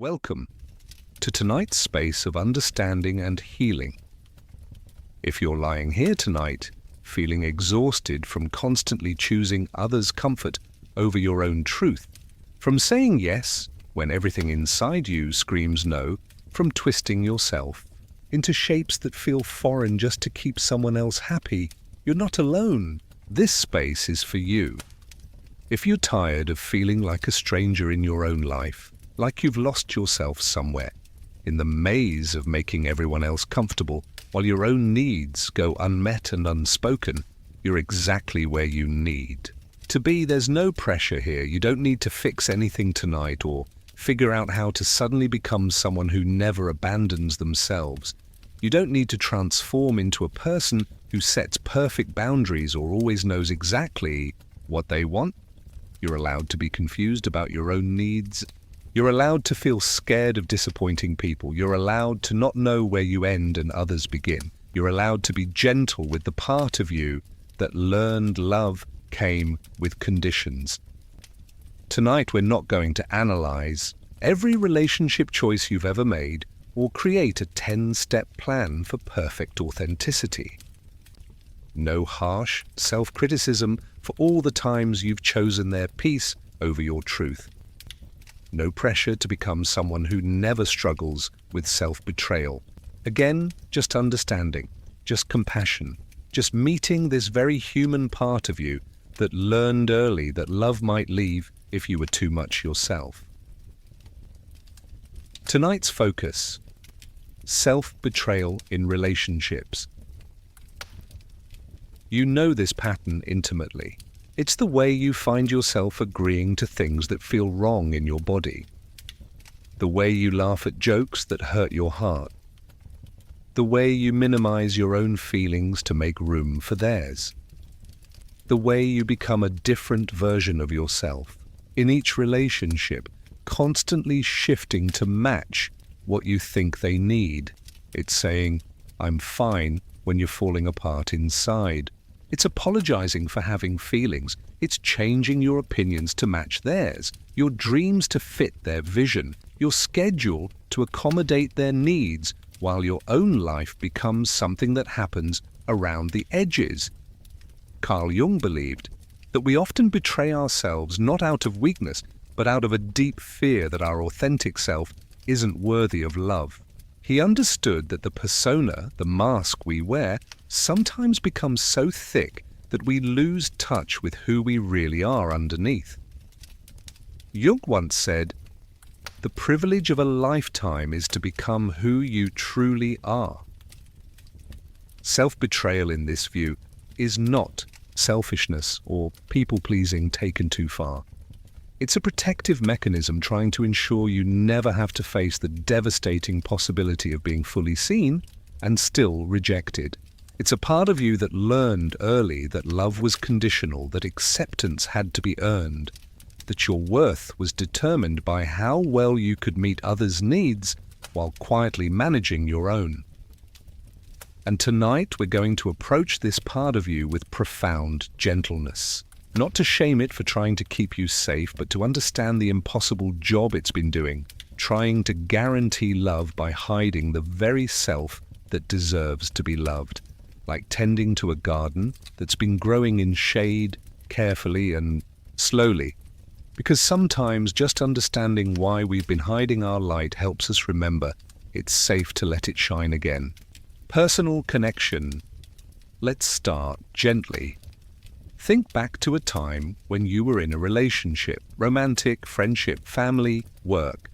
Welcome to tonight's space of understanding and healing. If you're lying here tonight, feeling exhausted from constantly choosing others' comfort over your own truth, from saying yes when everything inside you screams no, from twisting yourself into shapes that feel foreign just to keep someone else happy, you're not alone. This space is for you. If you're tired of feeling like a stranger in your own life, like you've lost yourself somewhere, in the maze of making everyone else comfortable while your own needs go unmet and unspoken, you're exactly where you need to be. There's no pressure here. You don't need to fix anything tonight or figure out how to suddenly become someone who never abandons themselves. You don't need to transform into a person who sets perfect boundaries or always knows exactly what they want. You're allowed to be confused about your own needs. You're allowed to feel scared of disappointing people. You're allowed to not know where you end and others begin. You're allowed to be gentle with the part of you that learned love came with conditions. Tonight, we're not going to analyze every relationship choice you've ever made or create a 10-step plan for perfect authenticity. No harsh self-criticism for all the times you've chosen their peace over your truth. No pressure to become someone who never struggles with self-betrayal. Again, just understanding, just compassion, just meeting this very human part of you that learned early that love might leave if you were too much yourself. Tonight's focus: self-betrayal in relationships. You know this pattern intimately. It's the way you find yourself agreeing to things that feel wrong in your body. The way you laugh at jokes that hurt your heart. The way you minimize your own feelings to make room for theirs. The way you become a different version of yourself in each relationship, constantly shifting to match what you think they need. It's saying, "I'm fine," when you're falling apart inside. It's apologizing for having feelings. It's changing your opinions to match theirs, your dreams to fit their vision, your schedule to accommodate their needs, while your own life becomes something that happens around the edges. Carl Jung believed that we often betray ourselves not out of weakness, but out of a deep fear that our authentic self isn't worthy of love. He understood that the persona, the mask we wear, sometimes becomes so thick that we lose touch with who we really are underneath. Jung once said, "The privilege of a lifetime is to become who you truly are." Self-betrayal in this view is not selfishness or people-pleasing taken too far. It's a protective mechanism trying to ensure you never have to face the devastating possibility of being fully seen and still rejected. It's a part of you that learned early that love was conditional, that acceptance had to be earned, that your worth was determined by how well you could meet others' needs while quietly managing your own. And tonight we're going to approach this part of you with profound gentleness. Not to shame it for trying to keep you safe, but to understand the impossible job it's been doing, trying to guarantee love by hiding the very self that deserves to be loved, like tending to a garden that's been growing in shade, carefully and slowly. Because sometimes just understanding why we've been hiding our light helps us remember it's safe to let it shine again. Personal connection. Let's start gently. Think back to a time when you were in a relationship, romantic, friendship, family, work,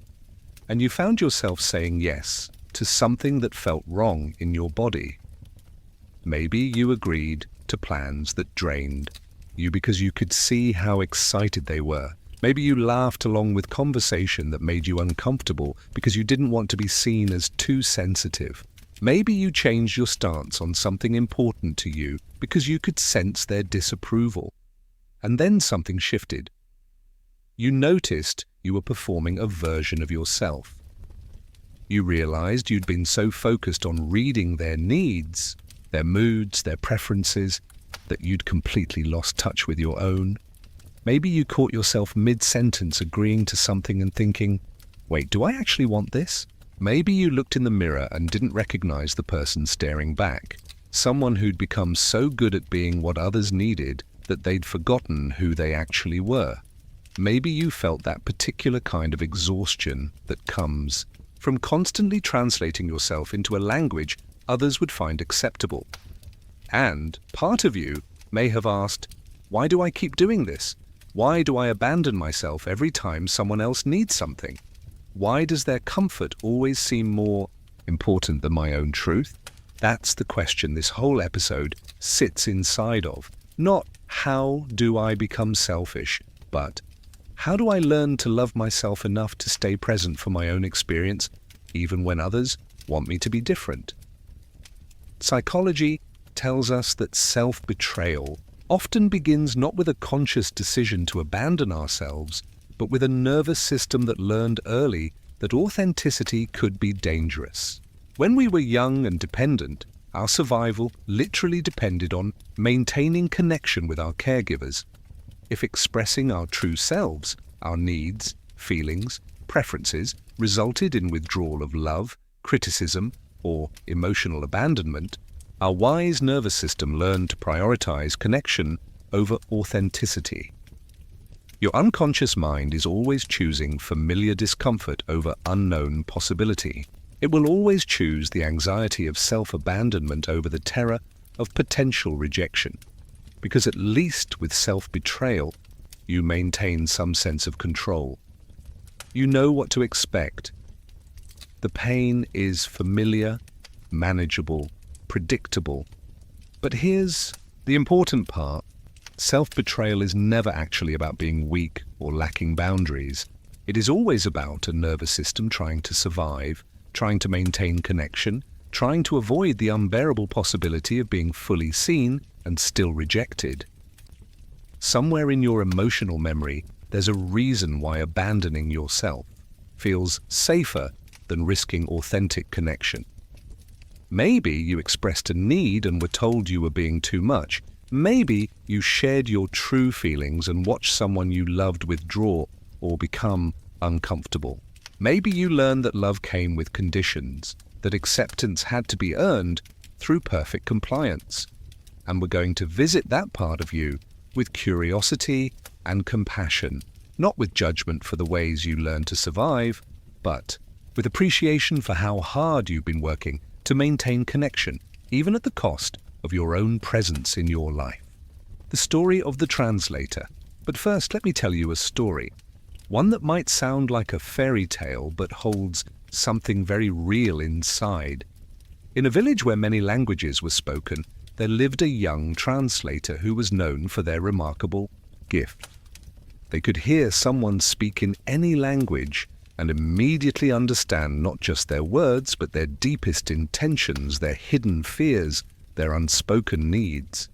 and you found yourself saying yes to something that felt wrong in your body. Maybe you agreed to plans that drained you because you could see how excited they were. Maybe you laughed along with conversation that made you uncomfortable because you didn't want to be seen as too sensitive. Maybe you changed your stance on something important to you because you could sense their disapproval. And then something shifted. You noticed you were performing a version of yourself. You realized you'd been so focused on reading their needs, their moods, their preferences, that you'd completely lost touch with your own. Maybe you caught yourself mid-sentence agreeing to something and thinking, Wait, do I actually want this? Maybe you looked in the mirror and didn't recognize the person staring back. Someone who'd become so good at being what others needed that they'd forgotten who they actually were. Maybe you felt that particular kind of exhaustion that comes from constantly translating yourself into a language others would find acceptable. And part of you may have asked, why do I keep doing this? Why do I abandon myself every time someone else needs something? Why does their comfort always seem more important than my own truth? That's the question this whole episode sits inside of. Not how do I become selfish, but how do I learn to love myself enough to stay present for my own experience, even when others want me to be different? Psychology tells us that self-betrayal often begins not with a conscious decision to abandon ourselves, but with a nervous system that learned early that authenticity could be dangerous. When we were young and dependent, our survival literally depended on maintaining connection with our caregivers. If expressing our true selves, our needs, feelings, preferences, resulted in withdrawal of love, criticism, or emotional abandonment, our wise nervous system learned to prioritize connection over authenticity. Your unconscious mind is always choosing familiar discomfort over unknown possibility. It will always choose the anxiety of self-abandonment over the terror of potential rejection, because at least with self-betrayal, you maintain some sense of control. You know what to expect. The pain is familiar, manageable, predictable. But here's the important part. Self-betrayal is never actually about being weak or lacking boundaries. It is always about a nervous system trying to survive, trying to maintain connection, trying to avoid the unbearable possibility of being fully seen and still rejected. Somewhere in your emotional memory, there's a reason why abandoning yourself feels safer than risking authentic connection. Maybe you expressed a need and were told you were being too much. Maybe you shared your true feelings and watched someone you loved withdraw or become uncomfortable. Maybe you learned that love came with conditions, that acceptance had to be earned through perfect compliance. And we're going to visit that part of you with curiosity and compassion, not with judgment for the ways you learned to survive, but with appreciation for how hard you've been working to maintain connection, even at the cost of your own presence in your life. The story of the translator. But first, let me tell you a story. One that might sound like a fairy tale, but holds something very real inside. In a village where many languages were spoken, there lived a young translator who was known for their remarkable gift. They could hear someone speak in any language and immediately understand not just their words, but their deepest intentions, their hidden fears, their unspoken needs.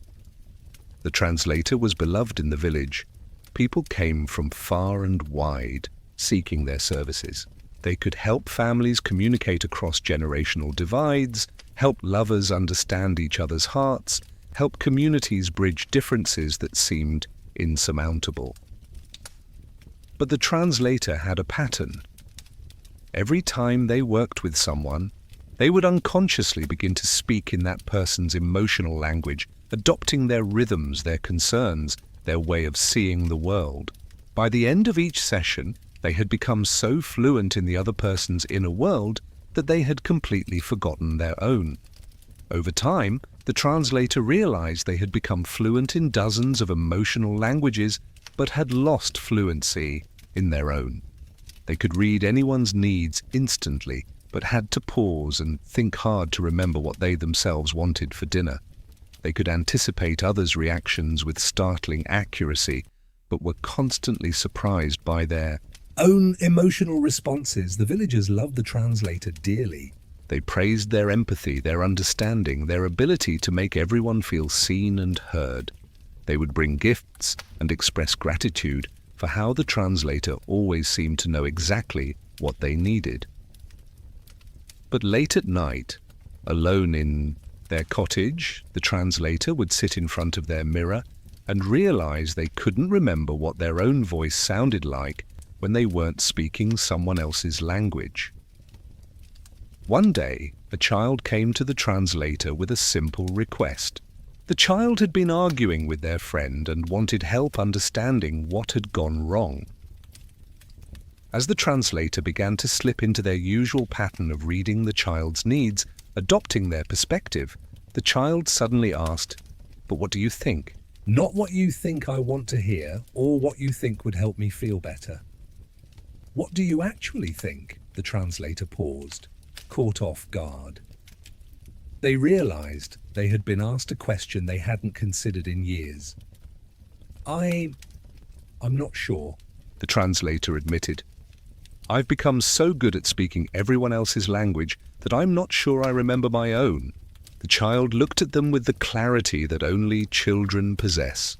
The translator was beloved in the village. People came from far and wide, seeking their services. They could help families communicate across generational divides, help lovers understand each other's hearts, help communities bridge differences that seemed insurmountable. But the translator had a pattern. Every time they worked with someone, they would unconsciously begin to speak in that person's emotional language, adopting their rhythms, their concerns, their way of seeing the world. By the end of each session, they had become so fluent in the other person's inner world that they had completely forgotten their own. Over time, the translator realized they had become fluent in dozens of emotional languages, but had lost fluency in their own. They could read anyone's needs instantly, but had to pause and think hard to remember what they themselves wanted for dinner. They could anticipate others' reactions with startling accuracy, but were constantly surprised by their own emotional responses. The villagers loved the translator dearly. They praised their empathy, their understanding, their ability to make everyone feel seen and heard. They would bring gifts and express gratitude for how the translator always seemed to know exactly what they needed. But late at night, alone in their cottage, the translator would sit in front of their mirror and realize they couldn't remember what their own voice sounded like when they weren't speaking someone else's language. One day, a child came to the translator with a simple request. The child had been arguing with their friend and wanted help understanding what had gone wrong. As the translator began to slip into their usual pattern of reading the child's needs, adopting their perspective, the child suddenly asked, "But what do you think? Not what you think I want to hear or what you think would help me feel better. What do you actually think?" The translator paused, caught off guard. They realized they had been asked a question they hadn't considered in years. I'm not sure," the translator admitted. "I've become so good at speaking everyone else's language that I'm not sure I remember my own." The child looked at them with the clarity that only children possess.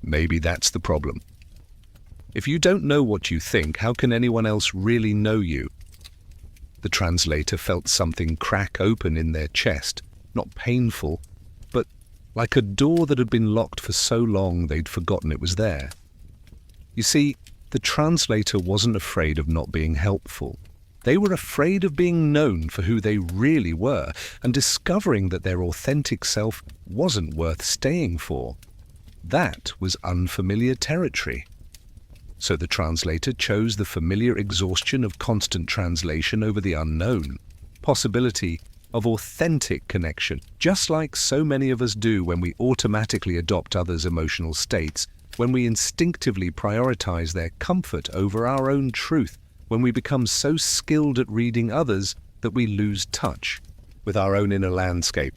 Maybe that's the problem. If you don't know what you think, how can anyone else really know you? The translator felt something crack open in their chest, not painful, but like a door that had been locked for so long they'd forgotten it was there. You see, the translator wasn't afraid of not being helpful. They were afraid of being known for who they really were and discovering that their authentic self wasn't worth staying for. That was unfamiliar territory. So the translator chose the familiar exhaustion of constant translation over the unknown possibility of authentic connection, just like so many of us do when we automatically adopt others' emotional states, when we instinctively prioritize their comfort over our own truth, when we become so skilled at reading others that we lose touch with our own inner landscape.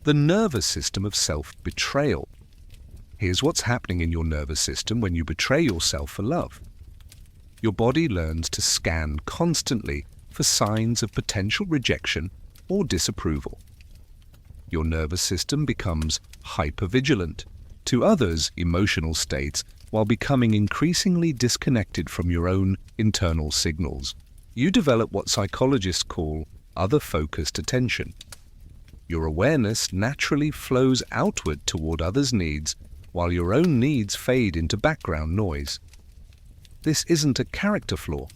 The nervous system of self-betrayal. Here's what's happening in your nervous system when you betray yourself for love. Your body learns to scan constantly for signs of potential rejection or disapproval. Your nervous system becomes hypervigilant to others' emotional states while becoming increasingly disconnected from your own internal signals. You develop what psychologists call other-focused attention. Your awareness naturally flows outward toward others' needs while your own needs fade into background noise. This isn't a character flaw.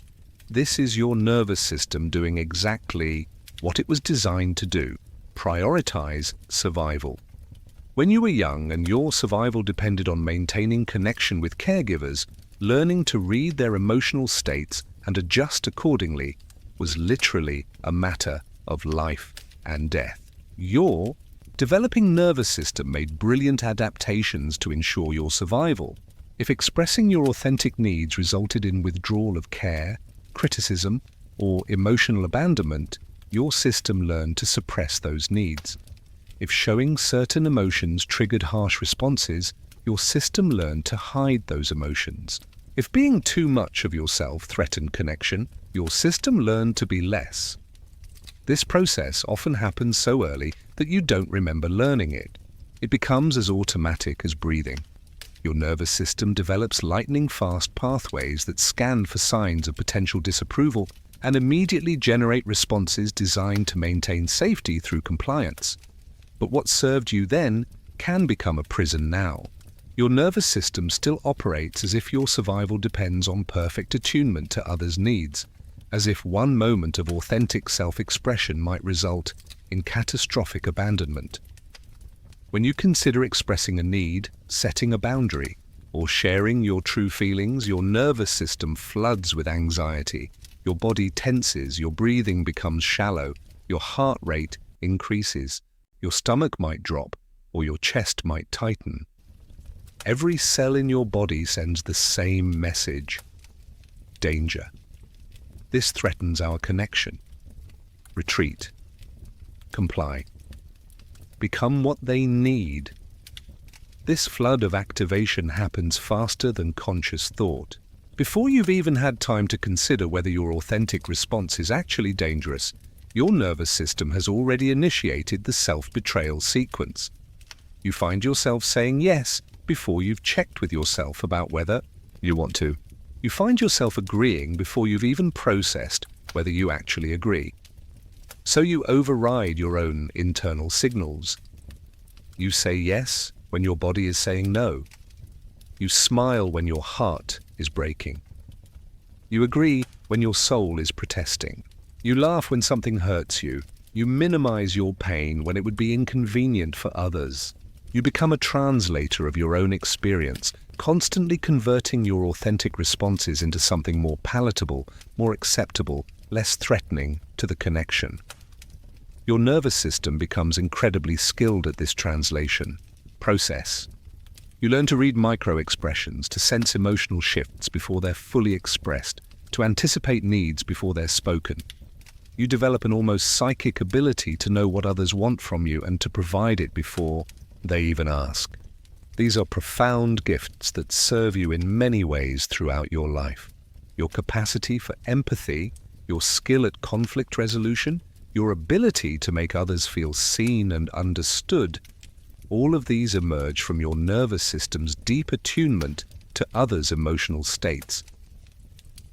This is your nervous system doing exactly what it was designed to do: prioritize survival. When you were young and your survival depended on maintaining connection with caregivers, learning to read their emotional states and adjust accordingly was literally a matter of life and death. Your developing nervous system made brilliant adaptations to ensure your survival. If expressing your authentic needs resulted in withdrawal of care, criticism, or emotional abandonment, your system learned to suppress those needs. If showing certain emotions triggered harsh responses, your system learned to hide those emotions. If being too much of yourself threatened connection, your system learned to be less. This process often happens so early that you don't remember learning it. It becomes as automatic as breathing. Your nervous system develops lightning-fast pathways that scan for signs of potential disapproval and immediately generate responses designed to maintain safety through compliance. But what served you then can become a prison now. Your nervous system still operates as if your survival depends on perfect attunement to others' needs, as if one moment of authentic self-expression might result in catastrophic abandonment. When you consider expressing a need, setting a boundary, or sharing your true feelings, your nervous system floods with anxiety. Your body tenses, your breathing becomes shallow, your heart rate increases, your stomach might drop, or your chest might tighten. Every cell in your body sends the same message: danger. This threatens our connection. Retreat. Comply. Become what they need. This flood of activation happens faster than conscious thought. Before you've even had time to consider whether your authentic response is actually dangerous, your nervous system has already initiated the self-betrayal sequence. You find yourself saying yes before you've checked with yourself about whether you want to. You find yourself agreeing before you've even processed whether you actually agree. So you override your own internal signals. You say yes when your body is saying no. You smile when your heart is breaking. You agree when your soul is protesting. You laugh when something hurts you. You minimize your pain when it would be inconvenient for others. You become a translator of your own experience, constantly converting your authentic responses into something more palatable, more acceptable, less threatening to the connection. Your nervous system becomes incredibly skilled at this translation process. You learn to read micro-expressions, to sense emotional shifts before they're fully expressed, to anticipate needs before they're spoken. You develop an almost psychic ability to know what others want from you and to provide it before they even ask. These are profound gifts that serve you in many ways throughout your life. Your capacity for empathy, your skill at conflict resolution, your ability to make others feel seen and understood, all of these emerge from your nervous system's deep attunement to others' emotional states.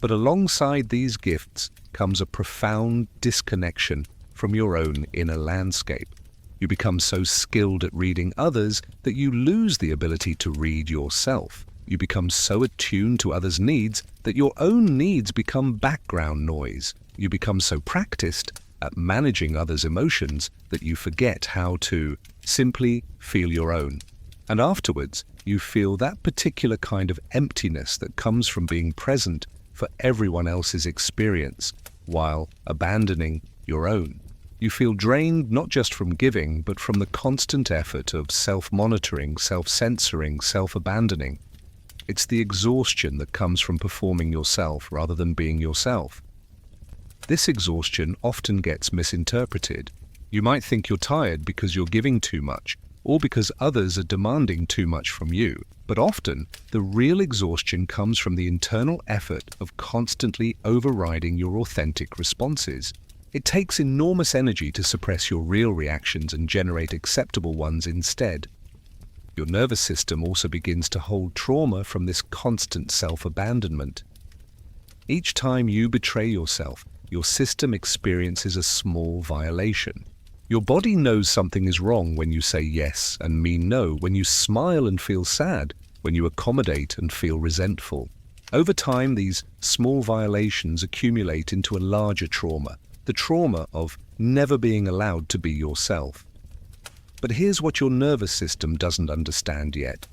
But alongside these gifts comes a profound disconnection from your own inner landscape. You become so skilled at reading others that you lose the ability to read yourself. You become so attuned to others' needs that your own needs become background noise. You become so practiced at managing others' emotions that you forget how to simply feel your own. And afterwards, you feel that particular kind of emptiness that comes from being present for everyone else's experience while abandoning your own. You feel drained not just from giving, but from the constant effort of self-monitoring, self-censoring, self-abandoning. It's the exhaustion that comes from performing yourself rather than being yourself. This exhaustion often gets misinterpreted. You might think you're tired because you're giving too much, or because others are demanding too much from you. But often, the real exhaustion comes from the internal effort of constantly overriding your authentic responses. It takes enormous energy to suppress your real reactions and generate acceptable ones instead. Your nervous system also begins to hold trauma from this constant self-abandonment. Each time you betray yourself, your system experiences a small violation. Your body knows something is wrong when you say yes and mean no, when you smile and feel sad, when you accommodate and feel resentful. Over time, these small violations accumulate into a larger trauma, the trauma of never being allowed to be yourself. But here's what your nervous system doesn't understand yet.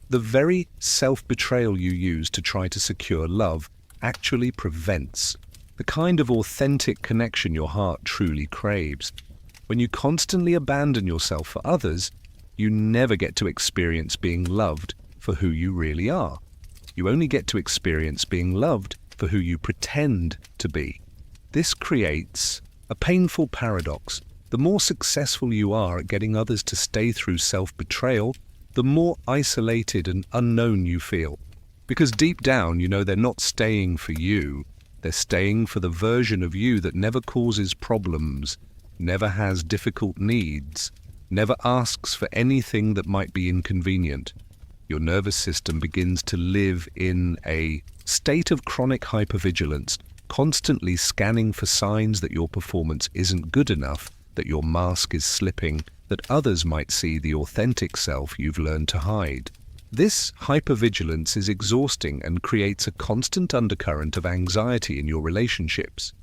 The very self-betrayal you use to try to secure love actually prevents the kind of authentic connection your heart truly craves. When you constantly abandon yourself for others, you never get to experience being loved for who you really are. You only get to experience being loved for who you pretend to be. This creates a painful paradox. The more successful you are at getting others to stay through self-betrayal, the more isolated and unknown you feel. Because deep down, you know they're not staying for you. They're staying for the version of you that never causes problems, never has difficult needs, never asks for anything that might be inconvenient. Your nervous system begins to live in a state of chronic hypervigilance, constantly scanning for signs that your performance isn't good enough, that your mask is slipping, that others might see the authentic self you've learned to hide. This hypervigilance is exhausting and creates a constant undercurrent of anxiety in your relationships.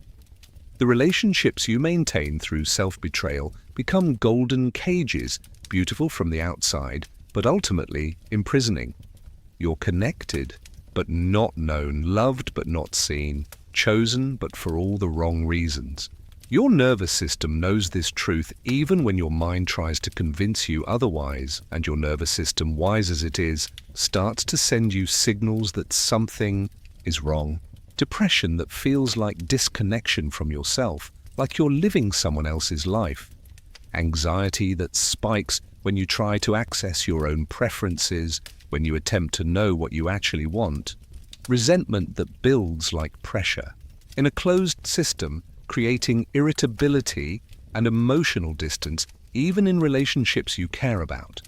The relationships you maintain through self-betrayal become golden cages, beautiful from the outside, but ultimately imprisoning. You're connected, but not known, loved but not seen, chosen but for all the wrong reasons. Your nervous system knows this truth even when your mind tries to convince you otherwise, and your nervous system, wise as it is, starts to send you signals that something is wrong. Depression that feels like disconnection from yourself, like you're living someone else's life. Anxiety that spikes when you try to access your own preferences, when you attempt to know what you actually want. Resentment that builds like pressure. In a closed system, creating irritability and emotional distance, even in relationships you care about.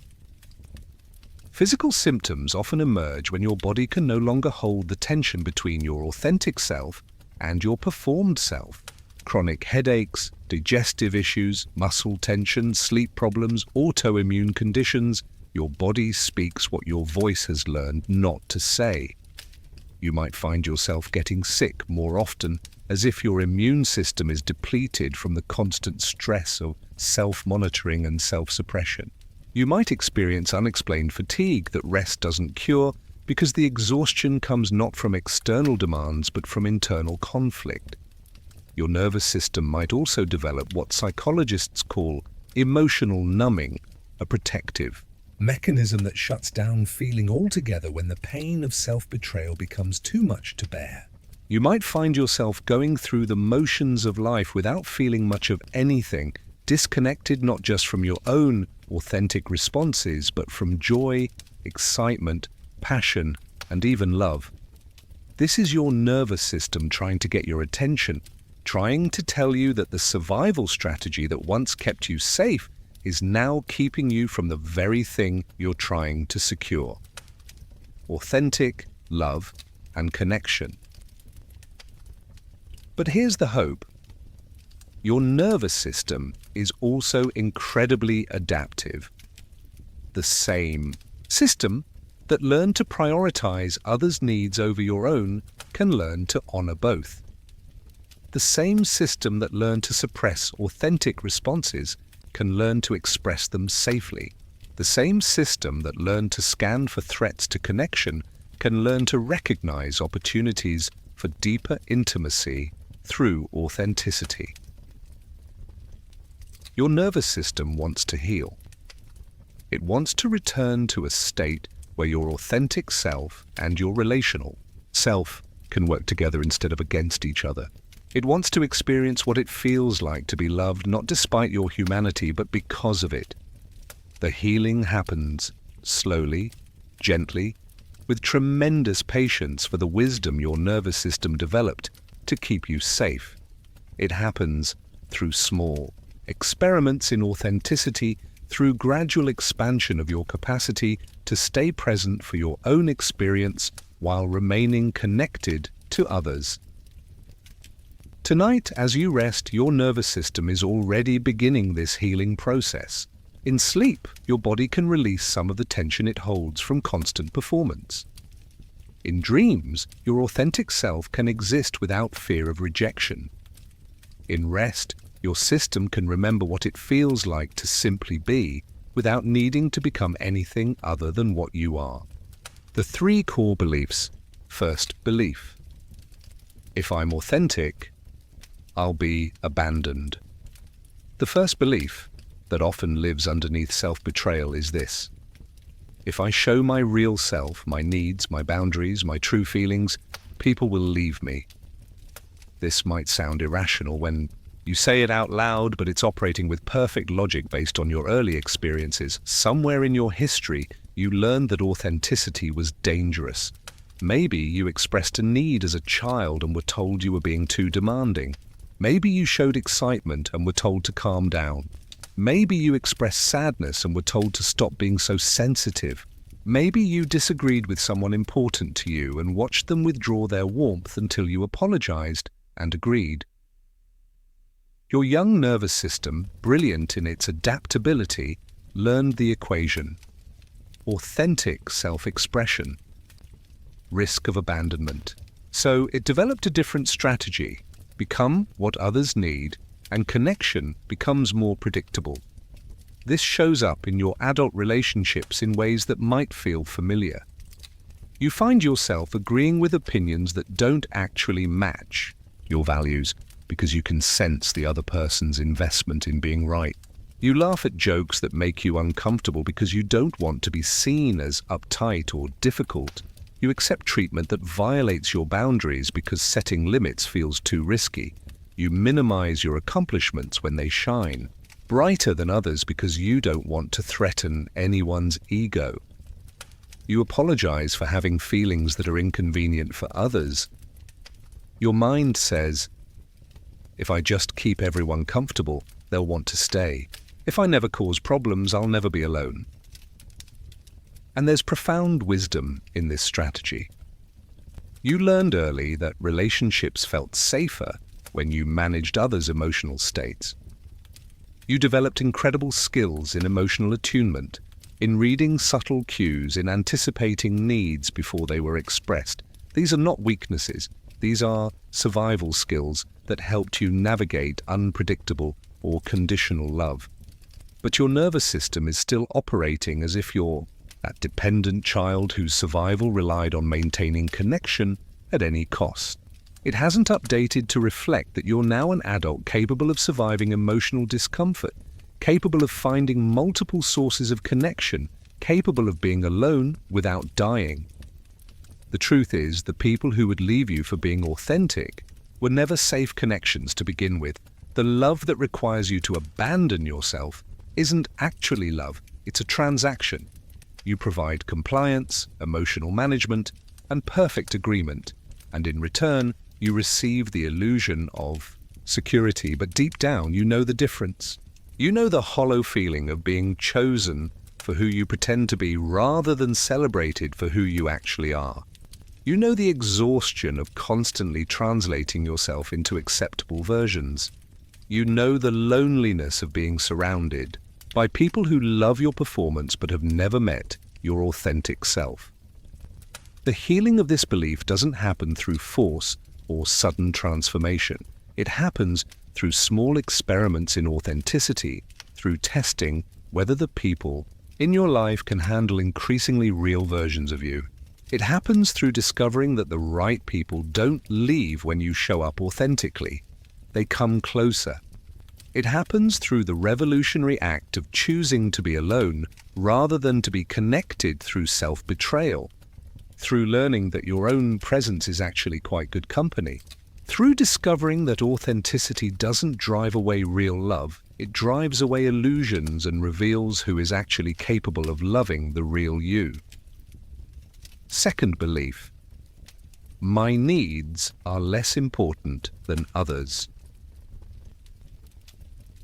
Physical symptoms often emerge when your body can no longer hold the tension between your authentic self and your performed self. Chronic headaches, digestive issues, muscle tension, sleep problems, autoimmune conditions. Your body speaks what your voice has learned not to say. You might find yourself getting sick more often, as if your immune system is depleted from the constant stress of self-monitoring and self-suppression. You might experience unexplained fatigue that rest doesn't cure, because the exhaustion comes not from external demands but from internal conflict. Your nervous system might also develop what psychologists call emotional numbing, a protective mechanism that shuts down feeling altogether when the pain of self-betrayal becomes too much to bear. You might find yourself going through the motions of life without feeling much of anything, disconnected not just from your own authentic responses, but from joy, excitement, passion, and even love. This is your nervous system trying to get your attention, trying to tell you that the survival strategy that once kept you safe is now keeping you from the very thing you're trying to secure: authentic love and connection. But here's the hope. Your nervous system is also incredibly adaptive. The same system that learned to prioritize others' needs over your own can learn to honor both. The same system that learned to suppress authentic responses can learn to express them safely. The same system that learned to scan for threats to connection can learn to recognize opportunities for deeper intimacy through authenticity. Your nervous system wants to heal. It wants to return to a state where your authentic self and your relational self can work together instead of against each other. It wants to experience what it feels like to be loved, not despite your humanity, but because of it. The healing happens slowly, gently, with tremendous patience for the wisdom your nervous system developed to keep you safe. It happens through small experiments in authenticity, through gradual expansion of your capacity to stay present for your own experience while remaining connected to others. Tonight, as you rest, your nervous system is already beginning this healing process. In sleep, your body can release some of the tension it holds from constant performance. In dreams, your authentic self can exist without fear of rejection. In rest, your system can remember what it feels like to simply be, without needing to become anything other than what you are. The 3 core beliefs. First belief: if I'm authentic, I'll be abandoned. The first belief that often lives underneath self-betrayal is this: if I show my real self, my needs, my boundaries, my true feelings, people will leave me. This might sound irrational when you say it out loud, but it's operating with perfect logic based on your early experiences. Somewhere in your history, you learned that authenticity was dangerous. Maybe you expressed a need as a child and were told you were being too demanding. Maybe you showed excitement and were told to calm down. Maybe you expressed sadness and were told to stop being so sensitive. Maybe you disagreed with someone important to you and watched them withdraw their warmth until you apologized and agreed. Your young nervous system, brilliant in its adaptability, learned the equation: authentic self-expression, risk of abandonment. So it developed a different strategy: become what others need, and connection becomes more predictable. This shows up in your adult relationships in ways that might feel familiar. You find yourself agreeing with opinions that don't actually match your values because you can sense the other person's investment in being right. You laugh at jokes that make you uncomfortable because you don't want to be seen as uptight or difficult. You accept treatment that violates your boundaries because setting limits feels too risky. You minimize your accomplishments when they shine brighter than others because you don't want to threaten anyone's ego. You apologize for having feelings that are inconvenient for others. Your mind says, if I just keep everyone comfortable, they'll want to stay. If I never cause problems, I'll never be alone. And there's profound wisdom in this strategy. You learned early that relationships felt safer when you managed others' emotional states. You developed incredible skills in emotional attunement, in reading subtle cues, in anticipating needs before they were expressed. These are not weaknesses. These are survival skills that helped you navigate unpredictable or conditional love. But your nervous system is still operating as if you're that dependent child whose survival relied on maintaining connection at any cost. It hasn't updated to reflect that you're now an adult capable of surviving emotional discomfort, capable of finding multiple sources of connection, capable of being alone without dying. The truth is, the people who would leave you for being authentic were never safe connections to begin with. The love that requires you to abandon yourself isn't actually love, it's a transaction. You provide compliance, emotional management, and perfect agreement, and in return, you receive the illusion of security, but deep down you know the difference. You know the hollow feeling of being chosen for who you pretend to be rather than celebrated for who you actually are. You know the exhaustion of constantly translating yourself into acceptable versions. You know the loneliness of being surrounded by people who love your performance but have never met your authentic self. The healing of this belief doesn't happen through force or sudden transformation. It happens through small experiments in authenticity, through testing whether the people in your life can handle increasingly real versions of you. It happens through discovering that the right people don't leave when you show up authentically. They come closer. It happens through the revolutionary act of choosing to be alone rather than to be connected through self-betrayal, through learning that your own presence is actually quite good company, through discovering that authenticity doesn't drive away real love, it drives away illusions and reveals who is actually capable of loving the real you. Second belief: my needs are less important than others.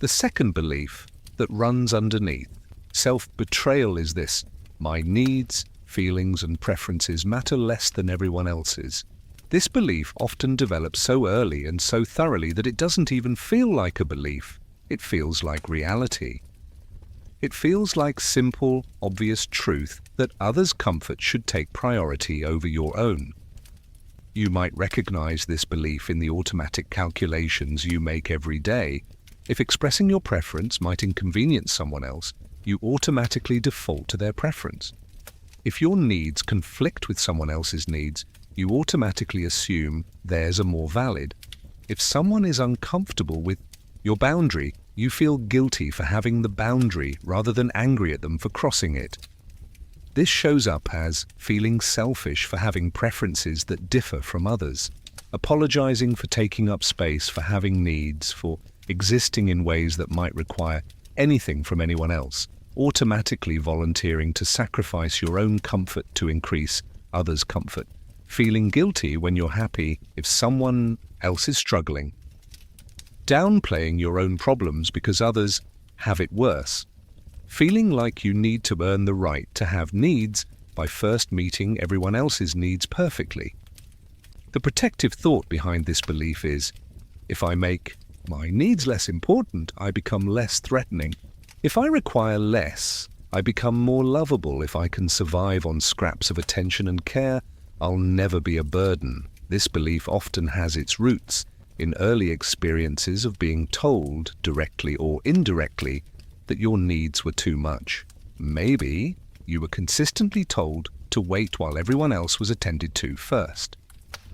The second belief that runs underneath self-betrayal is this: my needs, feelings and preferences matter less than everyone else's. This belief often develops so early and so thoroughly that it doesn't even feel like a belief. It feels like reality. It feels like simple, obvious truth that others' comfort should take priority over your own. You might recognize this belief in the automatic calculations you make every day. If expressing your preference might inconvenience someone else, you automatically default to their preference. If your needs conflict with someone else's needs, you automatically assume theirs are more valid. If someone is uncomfortable with your boundary, you feel guilty for having the boundary rather than angry at them for crossing it. This shows up as feeling selfish for having preferences that differ from others, apologizing for taking up space, for having needs, for existing in ways that might require anything from anyone else, automatically volunteering to sacrifice your own comfort to increase others' comfort, feeling guilty when you're happy if someone else is struggling, downplaying your own problems because others have it worse, feeling like you need to earn the right to have needs by first meeting everyone else's needs perfectly. The protective thought behind this belief is, if I make my needs less important, I become less threatening. If I require less, I become more lovable. If I can survive on scraps of attention and care, I'll never be a burden. This belief often has its roots in early experiences of being told, directly or indirectly, that your needs were too much. Maybe you were consistently told to wait while everyone else was attended to first.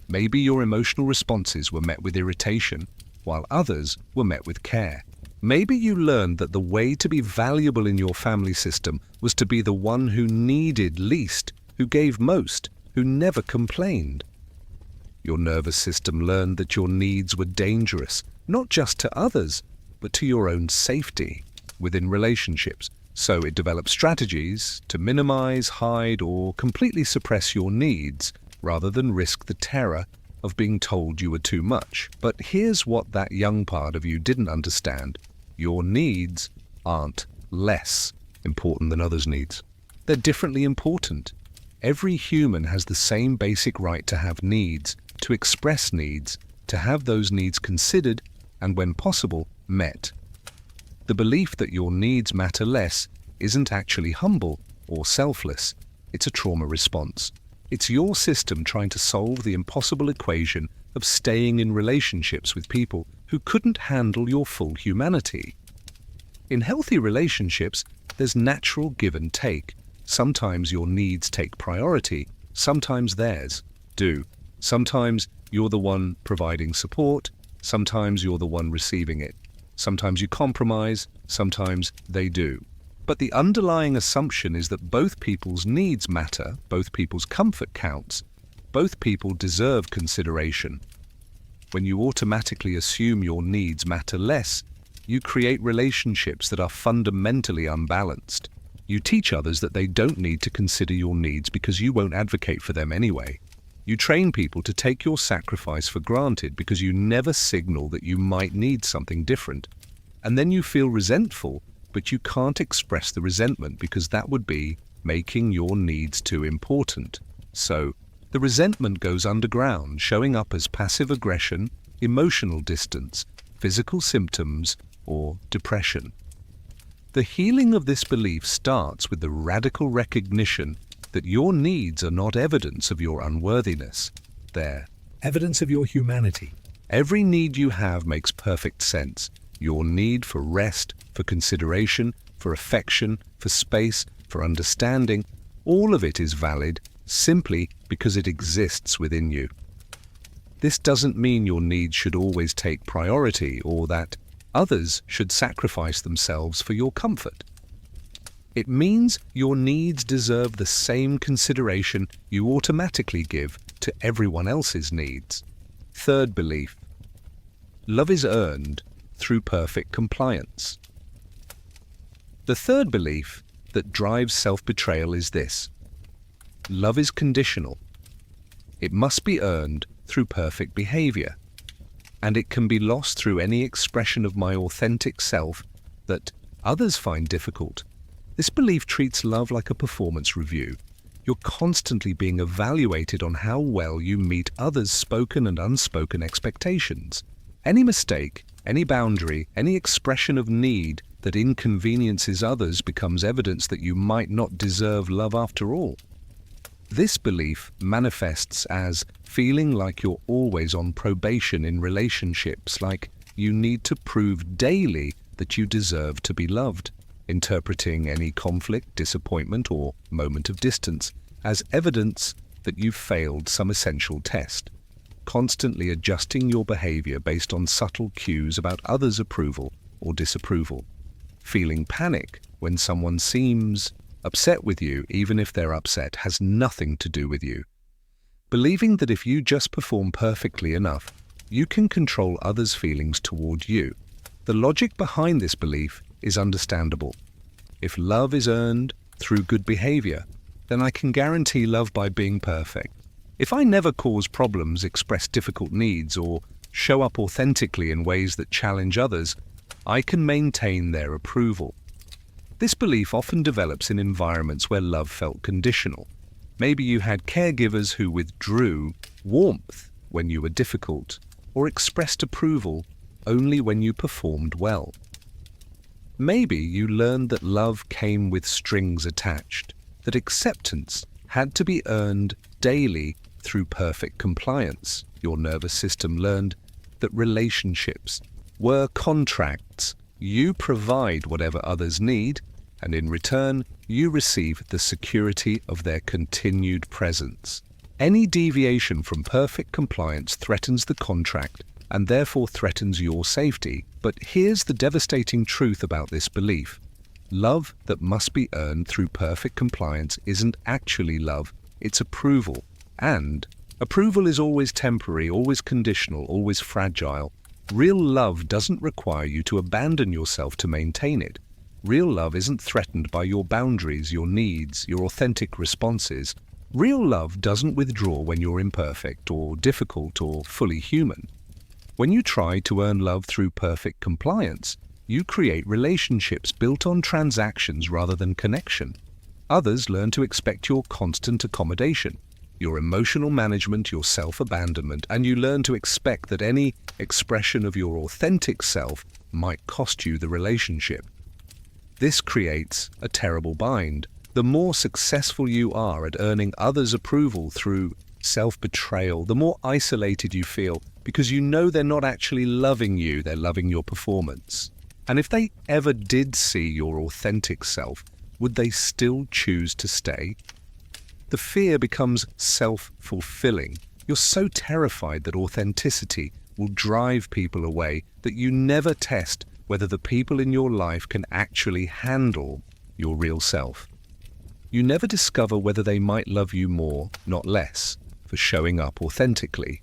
Maybe your emotional responses were met with irritation, while others were met with care. Maybe you learned that the way to be valuable in your family system was to be the one who needed least, who gave most, who never complained. Your nervous system learned that your needs were dangerous, not just to others, but to your own safety within relationships. So it developed strategies to minimize, hide, or completely suppress your needs, rather than risk the terror of being told you were too much. But here's what that young part of you didn't understand. Your needs aren't less important than others' needs. They're differently important. Every human has the same basic right to have needs, to express needs, to have those needs considered and, when possible, met. The belief that your needs matter less isn't actually humble or selfless. It's a trauma response. It's your system trying to solve the impossible equation of staying in relationships with people who couldn't handle your full humanity. In healthy relationships, there's natural give and take. Sometimes your needs take priority, sometimes theirs do. Sometimes you're the one providing support, sometimes you're the one receiving it. Sometimes you compromise, sometimes they do. But the underlying assumption is that both people's needs matter, both people's comfort counts, both people deserve consideration. When you automatically assume your needs matter less, you create relationships that are fundamentally unbalanced. You teach others that they don't need to consider your needs because you won't advocate for them anyway. You train people to take your sacrifice for granted because you never signal that you might need something different. And then you feel resentful, but you can't express the resentment because that would be making your needs too important. So, the resentment goes underground, showing up as passive aggression, emotional distance, physical symptoms, or depression. The healing of this belief starts with the radical recognition that your needs are not evidence of your unworthiness. They're evidence of your humanity. Every need you have makes perfect sense. Your need for rest, for consideration, for affection, for space, for understanding, all of it is valid simply because it exists within you. This doesn't mean your needs should always take priority or that others should sacrifice themselves for your comfort. It means your needs deserve the same consideration you automatically give to everyone else's needs. Third belief: love is earned through perfect compliance. The third belief that drives self-betrayal is this: love is conditional. It must be earned through perfect behavior, and it can be lost through any expression of my authentic self that others find difficult. This belief treats love like a performance review. You're constantly being evaluated on how well you meet others' spoken and unspoken expectations. Any mistake, any boundary, any expression of need that inconveniences others becomes evidence that you might not deserve love after all. This belief manifests as feeling like you're always on probation in relationships, like you need to prove daily that you deserve to be loved, interpreting any conflict, disappointment, or moment of distance as evidence that you've failed some essential test, constantly adjusting your behavior based on subtle cues about others' approval or disapproval, feeling panic when someone seems upset with you, even if their upset has nothing to do with you, believing that if you just perform perfectly enough, you can control others' feelings toward you. The logic behind this belief is understandable. If love is earned through good behavior, then I can guarantee love by being perfect. If I never cause problems, express difficult needs, or show up authentically in ways that challenge others, I can maintain their approval. This belief often develops in environments where love felt conditional. Maybe you had caregivers who withdrew warmth when you were difficult, or expressed approval only when you performed well. Maybe you learned that love came with strings attached, that acceptance had to be earned daily through perfect compliance. Your nervous system learned that relationships were contracts. You provide whatever others need, and in return, you receive the security of their continued presence. Any deviation from perfect compliance threatens the contract and therefore threatens your safety. But here's the devastating truth about this belief. Love that must be earned through perfect compliance isn't actually love, it's approval. And approval is always temporary, always conditional, always fragile. Real love doesn't require you to abandon yourself to maintain it. Real love isn't threatened by your boundaries, your needs, your authentic responses. Real love doesn't withdraw when you're imperfect or difficult or fully human. When you try to earn love through perfect compliance, you create relationships built on transactions rather than connection. Others learn to expect your constant accommodation, your emotional management, your self-abandonment, and you learn to expect that any expression of your authentic self might cost you the relationship. This creates a terrible bind. The more successful you are at earning others' approval through self-betrayal, the more isolated you feel because you know they're not actually loving you, they're loving your performance. And if they ever did see your authentic self, would they still choose to stay? The fear becomes self-fulfilling. You're so terrified that authenticity will drive people away that you never test whether the people in your life can actually handle your real self. You never discover whether they might love you more, not less, for showing up authentically.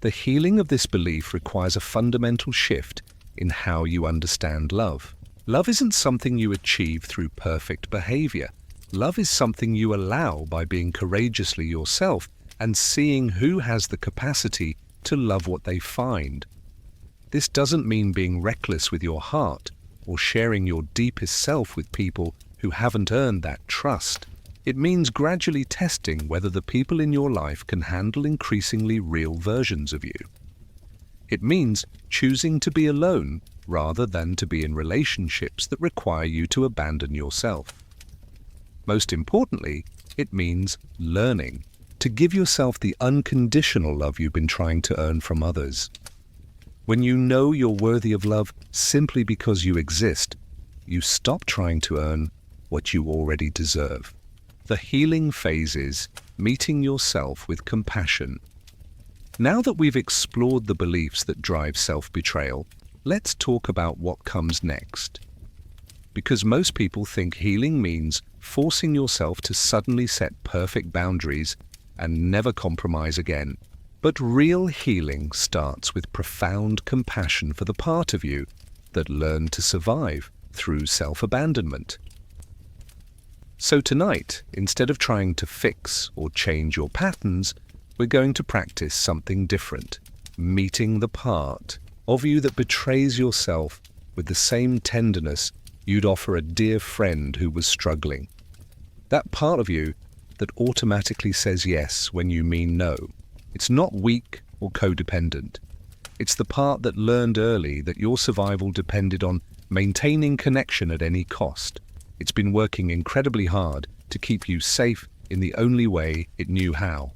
The healing of this belief requires a fundamental shift in how you understand love. Love isn't something you achieve through perfect behavior. Love is something you allow by being courageously yourself and seeing who has the capacity to love what they find. This doesn't mean being reckless with your heart or sharing your deepest self with people who haven't earned that trust. It means gradually testing whether the people in your life can handle increasingly real versions of you. It means choosing to be alone rather than to be in relationships that require you to abandon yourself. Most importantly, it means learning to give yourself the unconditional love you've been trying to earn from others. When you know you're worthy of love simply because you exist, you stop trying to earn what you already deserve. The healing phase is meeting yourself with compassion. Now that we've explored the beliefs that drive self-betrayal, let's talk about what comes next. Because most people think healing means forcing yourself to suddenly set perfect boundaries and never compromise again. But real healing starts with profound compassion for the part of you that learned to survive through self-abandonment. So tonight, instead of trying to fix or change your patterns, we're going to practice something different, meeting the part of you that betrays yourself with the same tenderness you'd offer a dear friend who was struggling. That part of you that automatically says yes when you mean no. It's not weak or codependent. It's the part that learned early that your survival depended on maintaining connection at any cost. It's been working incredibly hard to keep you safe in the only way it knew how.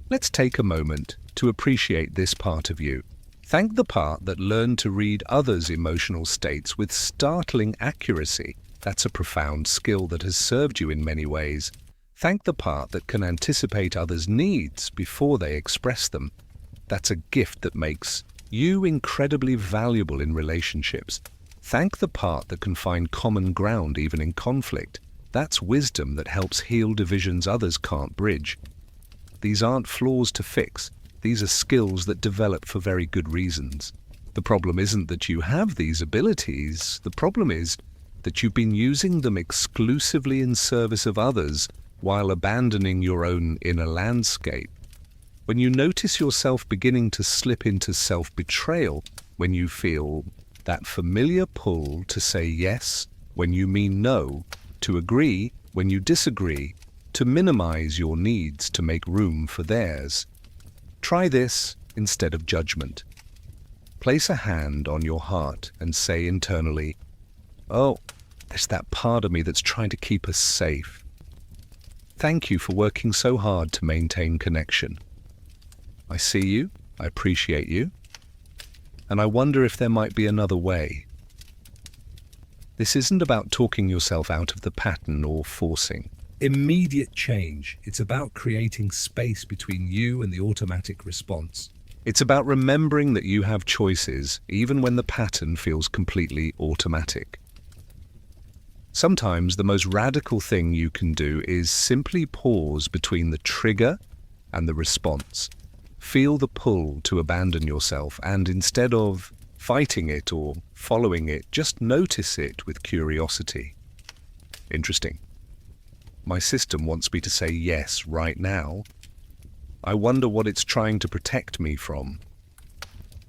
Let's take a moment to appreciate this part of you. Thank the part that learned to read others' emotional states with startling accuracy. That's a profound skill that has served you in many ways. Thank the part that can anticipate others' needs before they express them. That's a gift that makes you incredibly valuable in relationships. Thank the part that can find common ground even in conflict. That's wisdom that helps heal divisions others can't bridge. These aren't flaws to fix. These are skills that develop for very good reasons. The problem isn't that you have these abilities. The problem is that you've been using them exclusively in service of others while abandoning your own inner landscape. When you notice yourself beginning to slip into self-betrayal, when you feel that familiar pull to say yes when you mean no, to agree when you disagree, to minimize your needs to make room for theirs. Try this instead of judgment. Place a hand on your heart and say internally, "Oh, there's that part of me that's trying to keep us safe. Thank you for working so hard to maintain connection. I see you, I appreciate you, and I wonder if there might be another way." This isn't about talking yourself out of the pattern or forcing immediate change. It's about creating space between you and the automatic response. It's about remembering that you have choices even when the pattern feels completely automatic. Sometimes the most radical thing you can do is simply pause between the trigger and the response. Feel the pull to abandon yourself, and instead of fighting it or following it, just notice it with curiosity. Interesting. My system wants me to say yes right now. I wonder what it's trying to protect me from.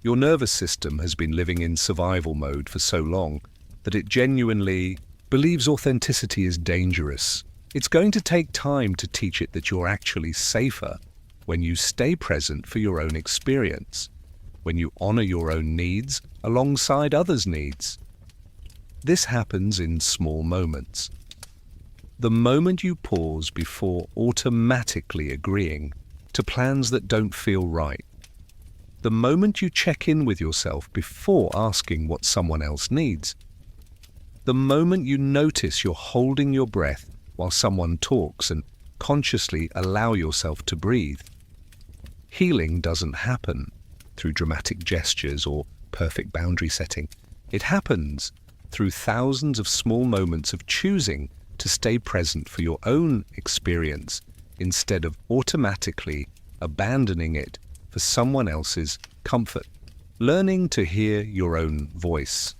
Your nervous system has been living in survival mode for so long that it genuinely believes authenticity is dangerous. It's going to take time to teach it that you're actually safer when you stay present for your own experience, when you honor your own needs alongside others' needs. This happens in small moments. The moment you pause before automatically agreeing to plans that don't feel right. The moment you check in with yourself before asking what someone else needs. The moment you notice you're holding your breath while someone talks and consciously allow yourself to breathe. Healing doesn't happen through dramatic gestures or perfect boundary setting. It happens through thousands of small moments of choosing to stay present for your own experience instead of automatically abandoning it for someone else's comfort. Learning to hear your own voice.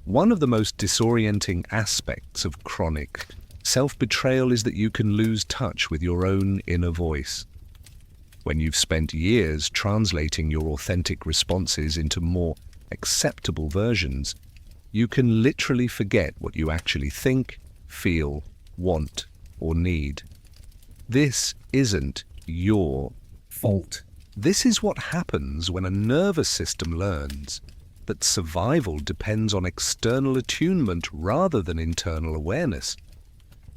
One of the most disorienting aspects of chronic self-betrayal is that you can lose touch with your own inner voice. When you've spent years translating your authentic responses into more acceptable versions, you can literally forget what you actually think, feel, want, or need. This isn't your fault. This is what happens when a nervous system learns that survival depends on external attunement rather than internal awareness.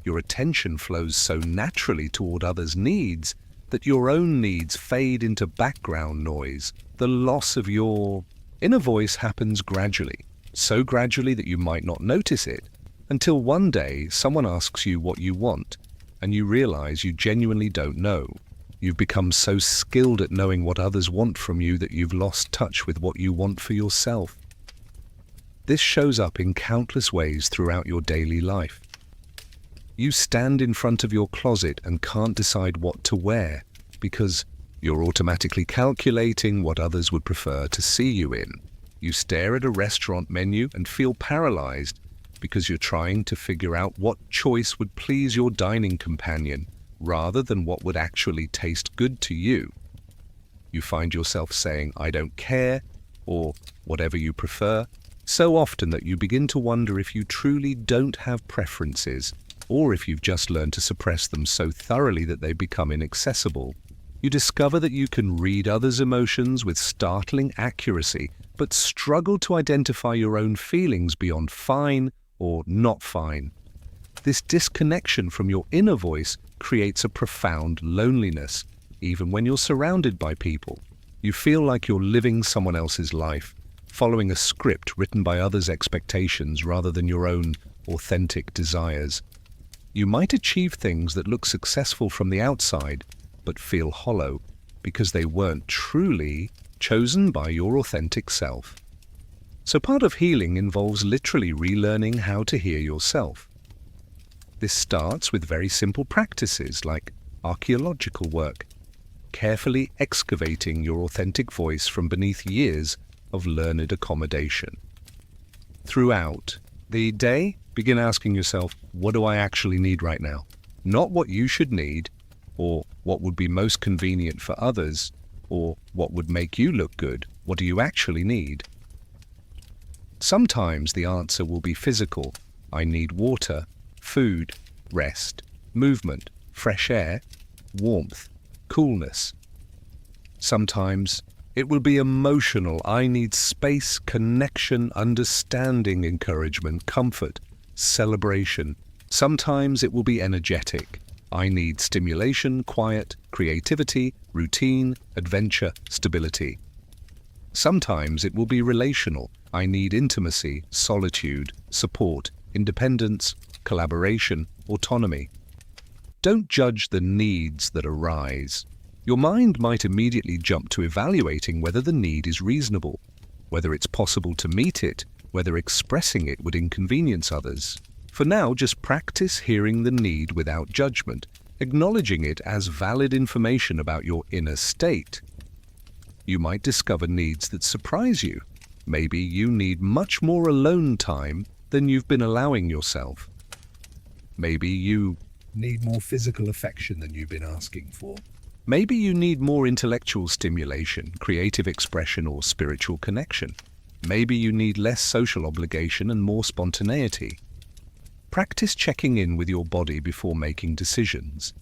Your attention flows so naturally toward others' needs that your own needs fade into background noise. The loss of your inner voice happens gradually, so gradually that you might not notice it, until one day someone asks you what you want, and you realize you genuinely don't know. You've become so skilled at knowing what others want from you that you've lost touch with what you want for yourself. This shows up in countless ways throughout your daily life. You stand in front of your closet and can't decide what to wear because you're automatically calculating what others would prefer to see you in. You stare at a restaurant menu and feel paralyzed because you're trying to figure out what choice would please your dining companion rather than what would actually taste good to you. You find yourself saying, "I don't care," or whatever you prefer, so often that you begin to wonder if you truly don't have preferences, or if you've just learned to suppress them so thoroughly that they become inaccessible. You discover that you can read others' emotions with startling accuracy, but struggle to identify your own feelings beyond fine or not fine. This disconnection from your inner voice creates a profound loneliness, even when you're surrounded by people. You feel like you're living someone else's life, following a script written by others' expectations rather than your own authentic desires. You might achieve things that look successful from the outside, but feel hollow because they weren't truly chosen by your authentic self. So part of healing involves literally relearning how to hear yourself. This starts with very simple practices like archaeological work, carefully excavating your authentic voice from beneath years of learned accommodation. Throughout the day, begin asking yourself, what do I actually need right now? Not what you should need, or what would be most convenient for others, or what would make you look good. What do you actually need? Sometimes the answer will be physical. I need water, food, rest, movement, fresh air, warmth, coolness. Sometimes it will be emotional. I need space, connection, understanding, encouragement, comfort, celebration. Sometimes it will be energetic. I need stimulation, quiet, creativity, routine, adventure, stability. Sometimes it will be relational. I need intimacy, solitude, support, independence, collaboration, autonomy. Don't judge the needs that arise. Your mind might immediately jump to evaluating whether the need is reasonable, whether it's possible to meet it, whether expressing it would inconvenience others. For now, just practice hearing the need without judgment, acknowledging it as valid information about your inner state. You might discover needs that surprise you. Maybe you need much more alone time than you've been allowing yourself. Maybe you need more physical affection than you've been asking for. Maybe you need more intellectual stimulation, creative expression, or spiritual connection. Maybe you need less social obligation and more spontaneity. Practice checking in with your body before making decisions.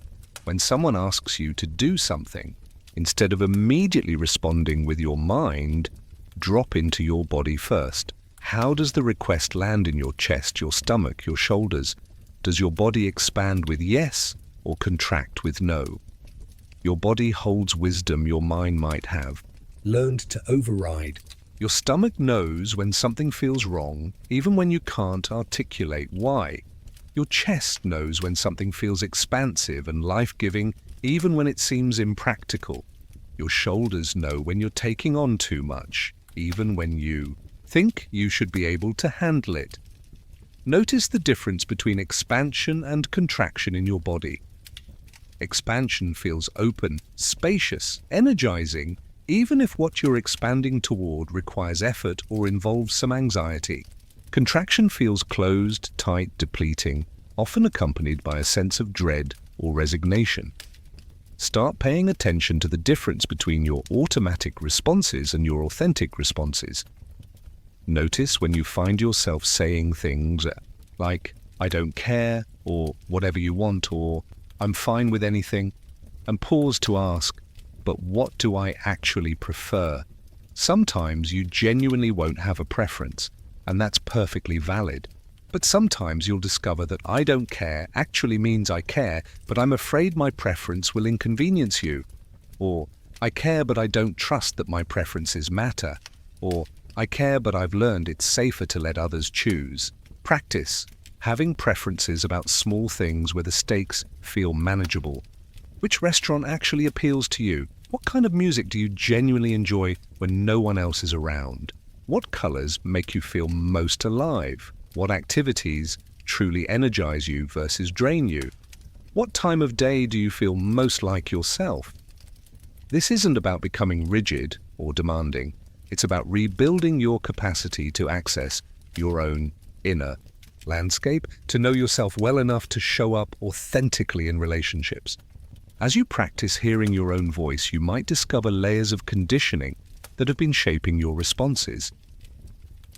When someone asks you to do something, instead of immediately responding with your mind, drop into your body first. How does the request land in your chest, your stomach, your shoulders? Does your body expand with yes or contract with no? Your body holds wisdom your mind might have learned to override. Your stomach knows when something feels wrong, even when you can't articulate why. Your chest knows when something feels expansive and life-giving, even when it seems impractical. Your shoulders know when you're taking on too much, even when you think you should be able to handle it. Notice the difference between expansion and contraction in your body. Expansion feels open, spacious, energizing, even if what you're expanding toward requires effort or involves some anxiety. Contraction feels closed, tight, depleting, often accompanied by a sense of dread or resignation. Start paying attention to the difference between your automatic responses and your authentic responses. Notice when you find yourself saying things like, "I don't care," or "whatever you want," or "I'm fine with anything," and pause to ask, "But what do I actually prefer?" Sometimes you genuinely won't have a preference, and that's perfectly valid. But sometimes you'll discover that "I don't care" actually means I care, but I'm afraid my preference will inconvenience you. Or "I care but I don't trust that my preferences matter." Or "I care but I've learned it's safer to let others choose." Practice having preferences about small things where the stakes feel manageable. Which restaurant actually appeals to you? What kind of music do you genuinely enjoy when no one else is around? What colors make you feel most alive? What activities truly energize you versus drain you? What time of day do you feel most like yourself? This isn't about becoming rigid or demanding. It's about rebuilding your capacity to access your own inner landscape, to know yourself well enough to show up authentically in relationships. As you practice hearing your own voice, you might discover layers of conditioning that have been shaping your responses.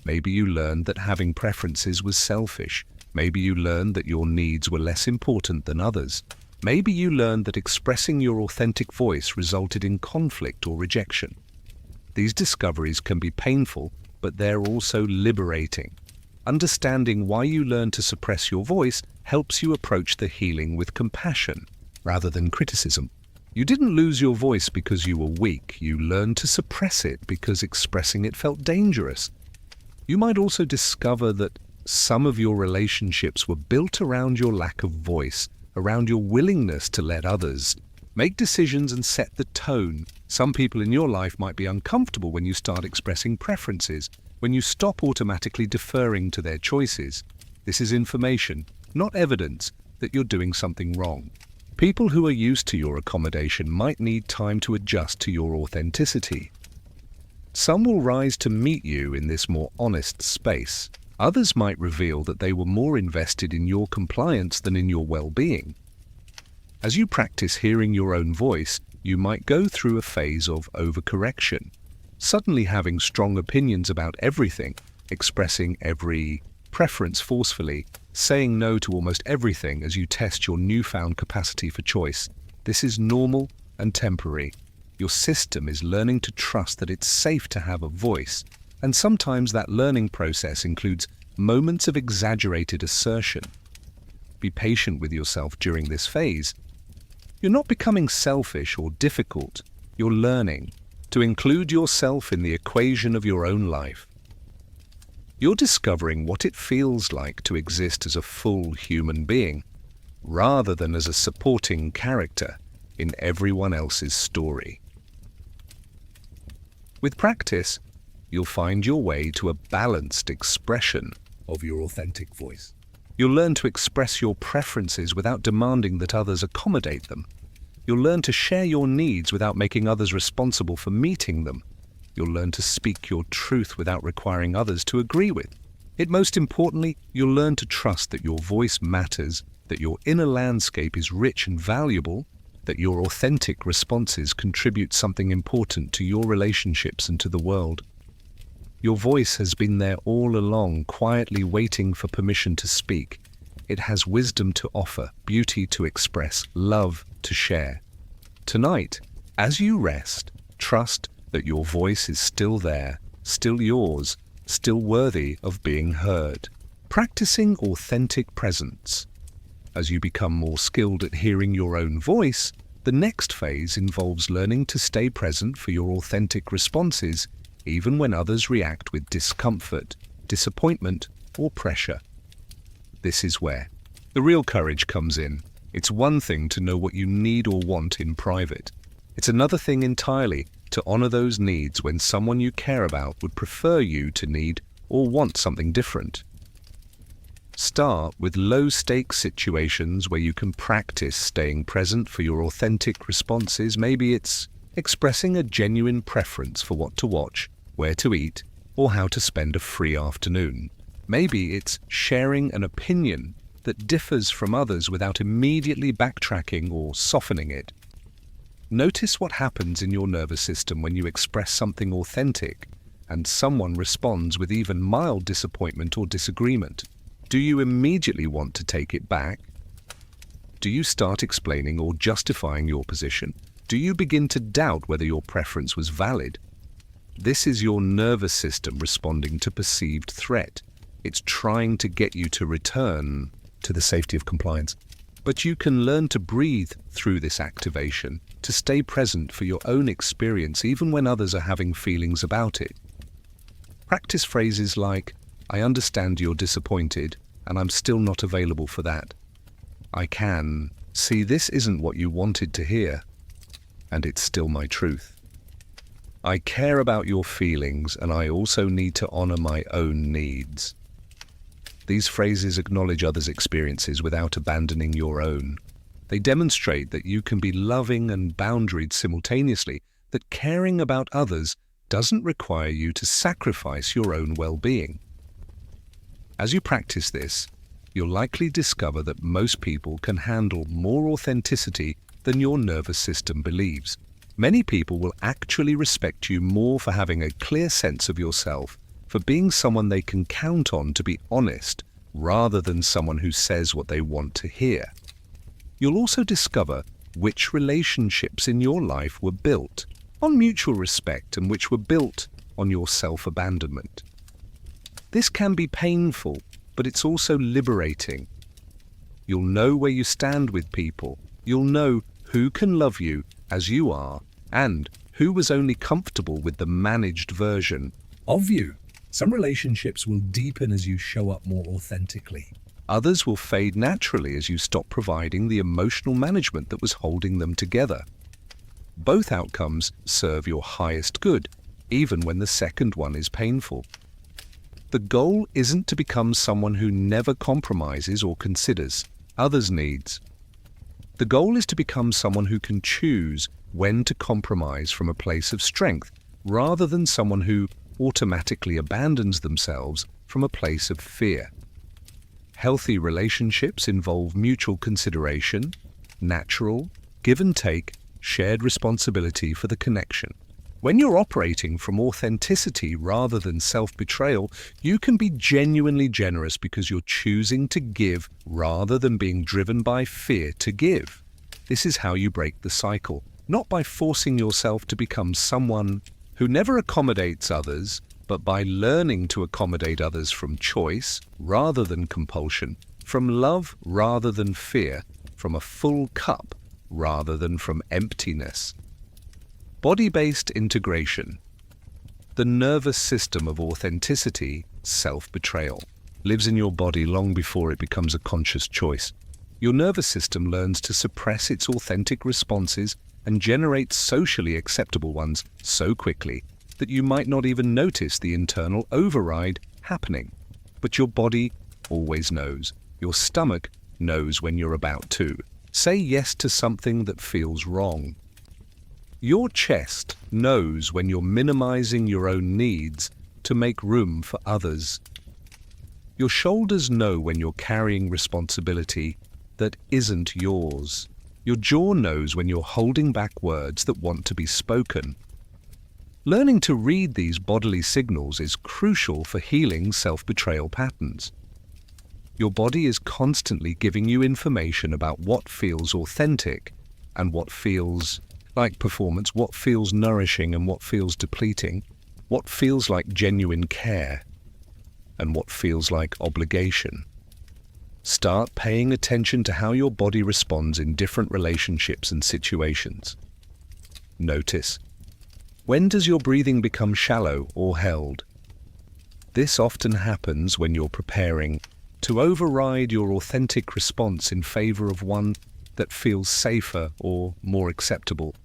Maybe you learned that having preferences was selfish. Maybe you learned that your needs were less important than others. Maybe you learned that expressing your authentic voice resulted in conflict or rejection. These discoveries can be painful, but they're also liberating. Understanding why you learned to suppress your voice helps you approach the healing with compassion rather than criticism. You didn't lose your voice because you were weak. You learned to suppress it because expressing it felt dangerous. You might also discover that some of your relationships were built around your lack of voice, around your willingness to let others make decisions and set the tone. Some people in your life might be uncomfortable when you start expressing preferences, when you stop automatically deferring to their choices. This is information, not evidence that you're doing something wrong. People who are used to your accommodation might need time to adjust to your authenticity. Some will rise to meet you in this more honest space. Others might reveal that they were more invested in your compliance than in your well-being. As you practice hearing your own voice, you might go through a phase of overcorrection, suddenly having strong opinions about everything, expressing every preference forcefully, saying no to almost everything as you test your newfound capacity for choice. This is normal and temporary. Your system is learning to trust that it's safe to have a voice, and sometimes that learning process includes moments of exaggerated assertion. Be patient with yourself during this phase. You're not becoming selfish or difficult. You're learning to include yourself in the equation of your own life. You're discovering what it feels like to exist as a full human being, rather than as a supporting character in everyone else's story. With practice, you'll find your way to a balanced expression of your authentic voice. You'll learn to express your preferences without demanding that others accommodate them. You'll learn to share your needs without making others responsible for meeting them. You'll learn to speak your truth without requiring others to agree with it. Most importantly, you'll learn to trust that your voice matters, that your inner landscape is rich and valuable, that your authentic responses contribute something important to your relationships and to the world. Your voice has been there all along, quietly waiting for permission to speak. It has wisdom to offer, beauty to express, love to share. Tonight, as you rest, trust that your voice is still there, still yours, still worthy of being heard. Practicing authentic presence. As you become more skilled at hearing your own voice, the next phase involves learning to stay present for your authentic responses, even when others react with discomfort, disappointment, or pressure. This is where the real courage comes in. It's one thing to know what you need or want in private. It's another thing entirely to honor those needs when someone you care about would prefer you to need or want something different. Start with low-stakes situations where you can practice staying present for your authentic responses. Maybe it's expressing a genuine preference for what to watch, where to eat, or how to spend a free afternoon. Maybe it's sharing an opinion that differs from others without immediately backtracking or softening it. Notice what happens in your nervous system when you express something authentic and someone responds with even mild disappointment or disagreement. Do you immediately want to take it back? Do you start explaining or justifying your position? Do you begin to doubt whether your preference was valid? This is your nervous system responding to perceived threat. It's trying to get you to return to the safety of compliance. But you can learn to breathe through this activation, to stay present for your own experience even when others are having feelings about it. Practice phrases like, "I understand you're disappointed, and I'm still not available for that. I can see this isn't what you wanted to hear, and it's still my truth. I care about your feelings, and I also need to honor my own needs." These phrases acknowledge others' experiences without abandoning your own. They demonstrate that you can be loving and boundaried simultaneously, that caring about others doesn't require you to sacrifice your own well-being. As you practice this, you'll likely discover that most people can handle more authenticity than your nervous system believes. Many people will actually respect you more for having a clear sense of yourself, for being someone they can count on to be honest, rather than someone who says what they want to hear. You'll also discover which relationships in your life were built on mutual respect and which were built on your self-abandonment. This can be painful, but it's also liberating. You'll know where you stand with people. You'll know who can love you as you are and who was only comfortable with the managed version of you. Some relationships will deepen as you show up more authentically. Others will fade naturally as you stop providing the emotional management that was holding them together. Both outcomes serve your highest good, even when the second one is painful. The goal isn't to become someone who never compromises or considers others' needs. The goal is to become someone who can choose when to compromise from a place of strength, rather than someone who automatically abandons themselves from a place of fear. Healthy relationships involve mutual consideration, natural, give and take, shared responsibility for the connection. When you're operating from authenticity rather than self-betrayal, you can be genuinely generous because you're choosing to give rather than being driven by fear to give. This is how you break the cycle, not by forcing yourself to become someone who never accommodates others, but by learning to accommodate others from choice rather than compulsion, from love rather than fear, from a full cup rather than from emptiness. Body-based integration. The nervous system of authenticity, self-betrayal, lives in your body long before it becomes a conscious choice. Your nervous system learns to suppress its authentic responses and generate socially acceptable ones so quickly that you might not even notice the internal override happening. But your body always knows. Your stomach knows when you're about to say yes to something that feels wrong. Your chest knows when you're minimizing your own needs to make room for others. Your shoulders know when you're carrying responsibility that isn't yours. Your jaw knows when you're holding back words that want to be spoken. Learning to read these bodily signals is crucial for healing self-betrayal patterns. Your body is constantly giving you information about what feels authentic and what feels like performance, what feels nourishing and what feels depleting, what feels like genuine care and what feels like obligation. Start paying attention to how your body responds in different relationships and situations. Notice, when does your breathing become shallow or held? This often happens when you're preparing to override your authentic response in favor of one that feels safer or more acceptable.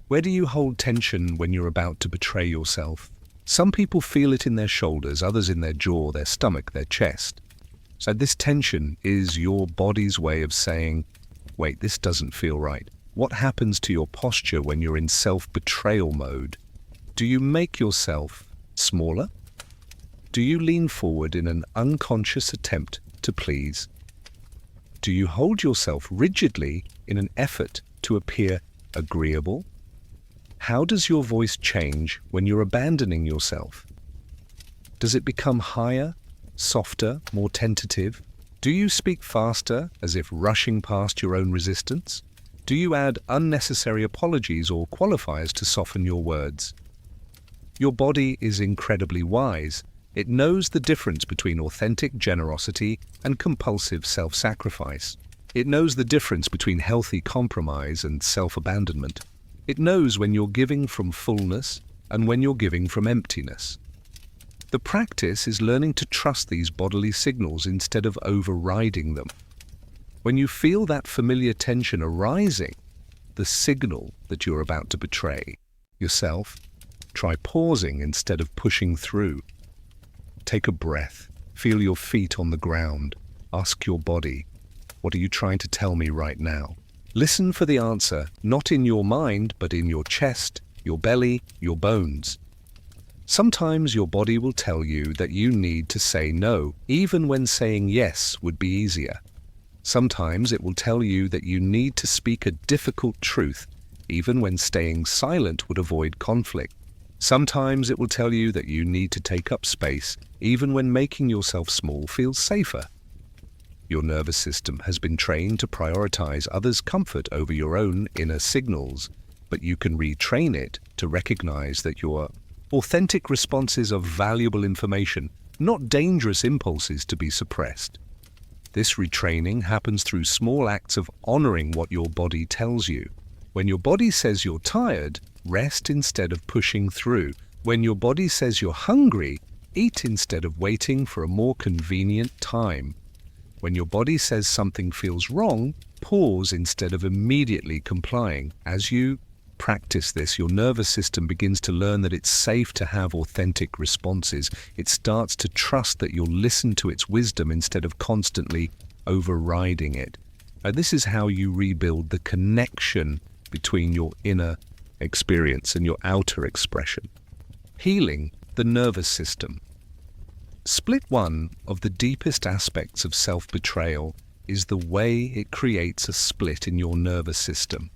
Where do you hold tension when you're about to betray yourself? Some people feel it in their shoulders, others in their jaw, their stomach, their chest. So this tension is your body's way of saying, wait, this doesn't feel right. What happens to your posture when you're in self-betrayal mode? Do you make yourself smaller? Do you lean forward in an unconscious attempt to please? Do you hold yourself rigidly in an effort to appear agreeable? How does your voice change when you're abandoning yourself? Does it become higher, softer, more tentative? Do you speak faster, as if rushing past your own resistance? Do you add unnecessary apologies or qualifiers to soften your words? Your body is incredibly wise. It knows the difference between authentic generosity and compulsive self-sacrifice. It knows the difference between healthy compromise and self-abandonment. It knows when you're giving from fullness and when you're giving from emptiness. The practice is learning to trust these bodily signals instead of overriding them. When you feel that familiar tension arising, the signal that you're about to betray yourself, try pausing instead of pushing through. Take a breath, feel your feet on the ground, ask your body, what are you trying to tell me right now? Listen for the answer, not in your mind, but in your chest, your belly, your bones. Sometimes your body will tell you that you need to say no, even when saying yes would be easier. Sometimes it will tell you that you need to speak a difficult truth, even when staying silent would avoid conflict. Sometimes it will tell you that you need to take up space, even when making yourself small feels safer. Your nervous system has been trained to prioritize others' comfort over your own inner signals, but you can retrain it to recognize that your authentic responses are valuable information, not dangerous impulses to be suppressed. This retraining happens through small acts of honoring what your body tells you. When your body says you're tired, rest instead of pushing through. When your body says you're hungry, eat instead of waiting for a more convenient time. When your body says something feels wrong, pause instead of immediately complying. As you practice this, your nervous system begins to learn that it's safe to have authentic responses. It starts to trust that you'll listen to its wisdom instead of constantly overriding it. And this is how you rebuild the connection between your inner experience and your outer expression. Healing the nervous system. Split one of the deepest aspects of self-betrayal is the way it creates a split in your nervous system.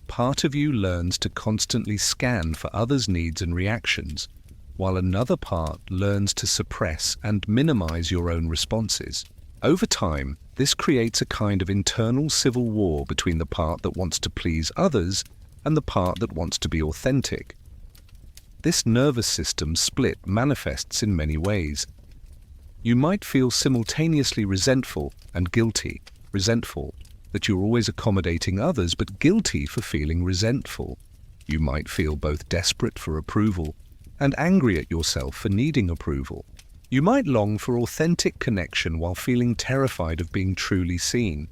Part of you learns to constantly scan for others' needs and reactions, while another part learns to suppress and minimize your own responses. Over time, this creates a kind of internal civil war between the part that wants to please others and the part that wants to be authentic. This nervous system split manifests in many ways. You might feel simultaneously resentful and guilty. Resentful that you're always accommodating others, but guilty for feeling resentful. You might feel both desperate for approval and angry at yourself for needing approval. You might long for authentic connection while feeling terrified of being truly seen.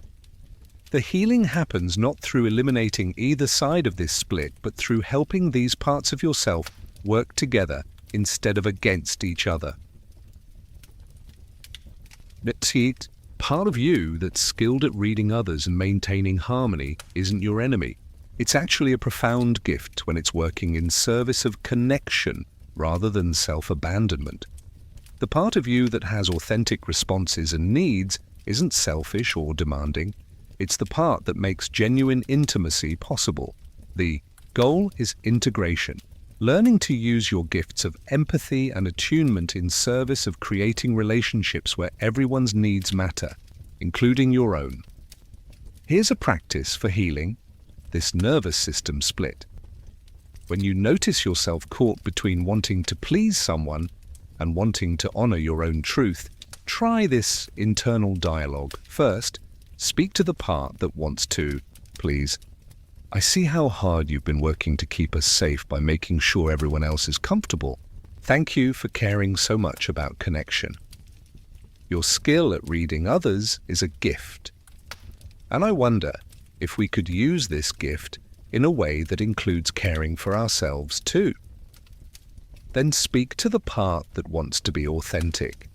The healing happens not through eliminating either side of this split, but through helping these parts of yourself work together instead of against each other. Part of you that's skilled at reading others and maintaining harmony isn't your enemy. It's actually a profound gift when it's working in service of connection rather than self-abandonment. The part of you that has authentic responses and needs isn't selfish or demanding. It's the part that makes genuine intimacy possible. The goal is integration, learning to use your gifts of empathy and attunement in service of creating relationships where everyone's needs matter, including your own. Here's a practice for healing this nervous system split. When you notice yourself caught between wanting to please someone and wanting to honor your own truth, try this internal dialogue. First, speak to the part that wants to, please. I see how hard you've been working to keep us safe by making sure everyone else is comfortable. Thank you for caring so much about connection. Your skill at reading others is a gift. And I wonder if we could use this gift in a way that includes caring for ourselves too. Then speak to the part that wants to be authentic.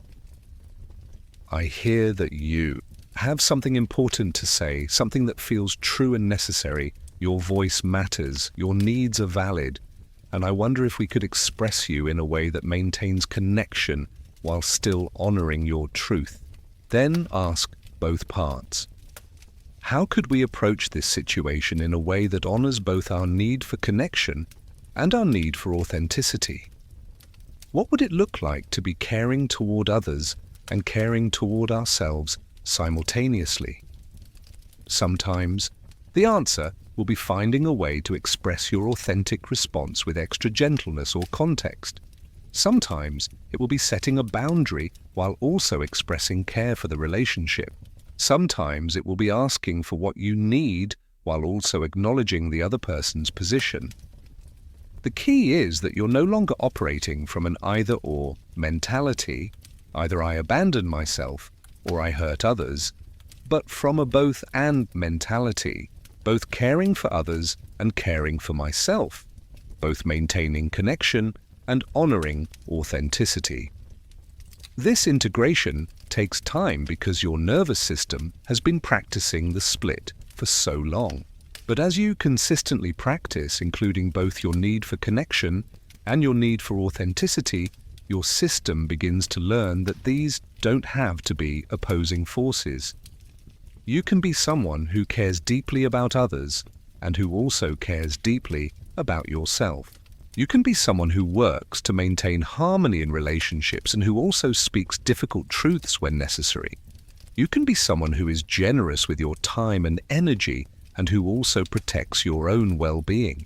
I hear that you have something important to say, something that feels true and necessary. Your voice matters, your needs are valid, and I wonder if we could express you in a way that maintains connection while still honoring your truth. Then ask both parts. How could we approach this situation in a way that honors both our need for connection and our need for authenticity? What would it look like to be caring toward others and caring toward ourselves simultaneously? Sometimes the answer will be finding a way to express your authentic response with extra gentleness or context. Sometimes it will be setting a boundary while also expressing care for the relationship. Sometimes it will be asking for what you need while also acknowledging the other person's position. The key is that you're no longer operating from an either-or mentality, either I abandon myself or I hurt others, but from a both-and mentality, both caring for others and caring for myself, both maintaining connection and honoring authenticity. This integration takes time because your nervous system has been practicing the split for so long. But as you consistently practice, including both your need for connection and your need for authenticity, your system begins to learn that these don't have to be opposing forces. You can be someone who cares deeply about others and who also cares deeply about yourself. You can be someone who works to maintain harmony in relationships and who also speaks difficult truths when necessary. You can be someone who is generous with your time and energy and who also protects your own well-being.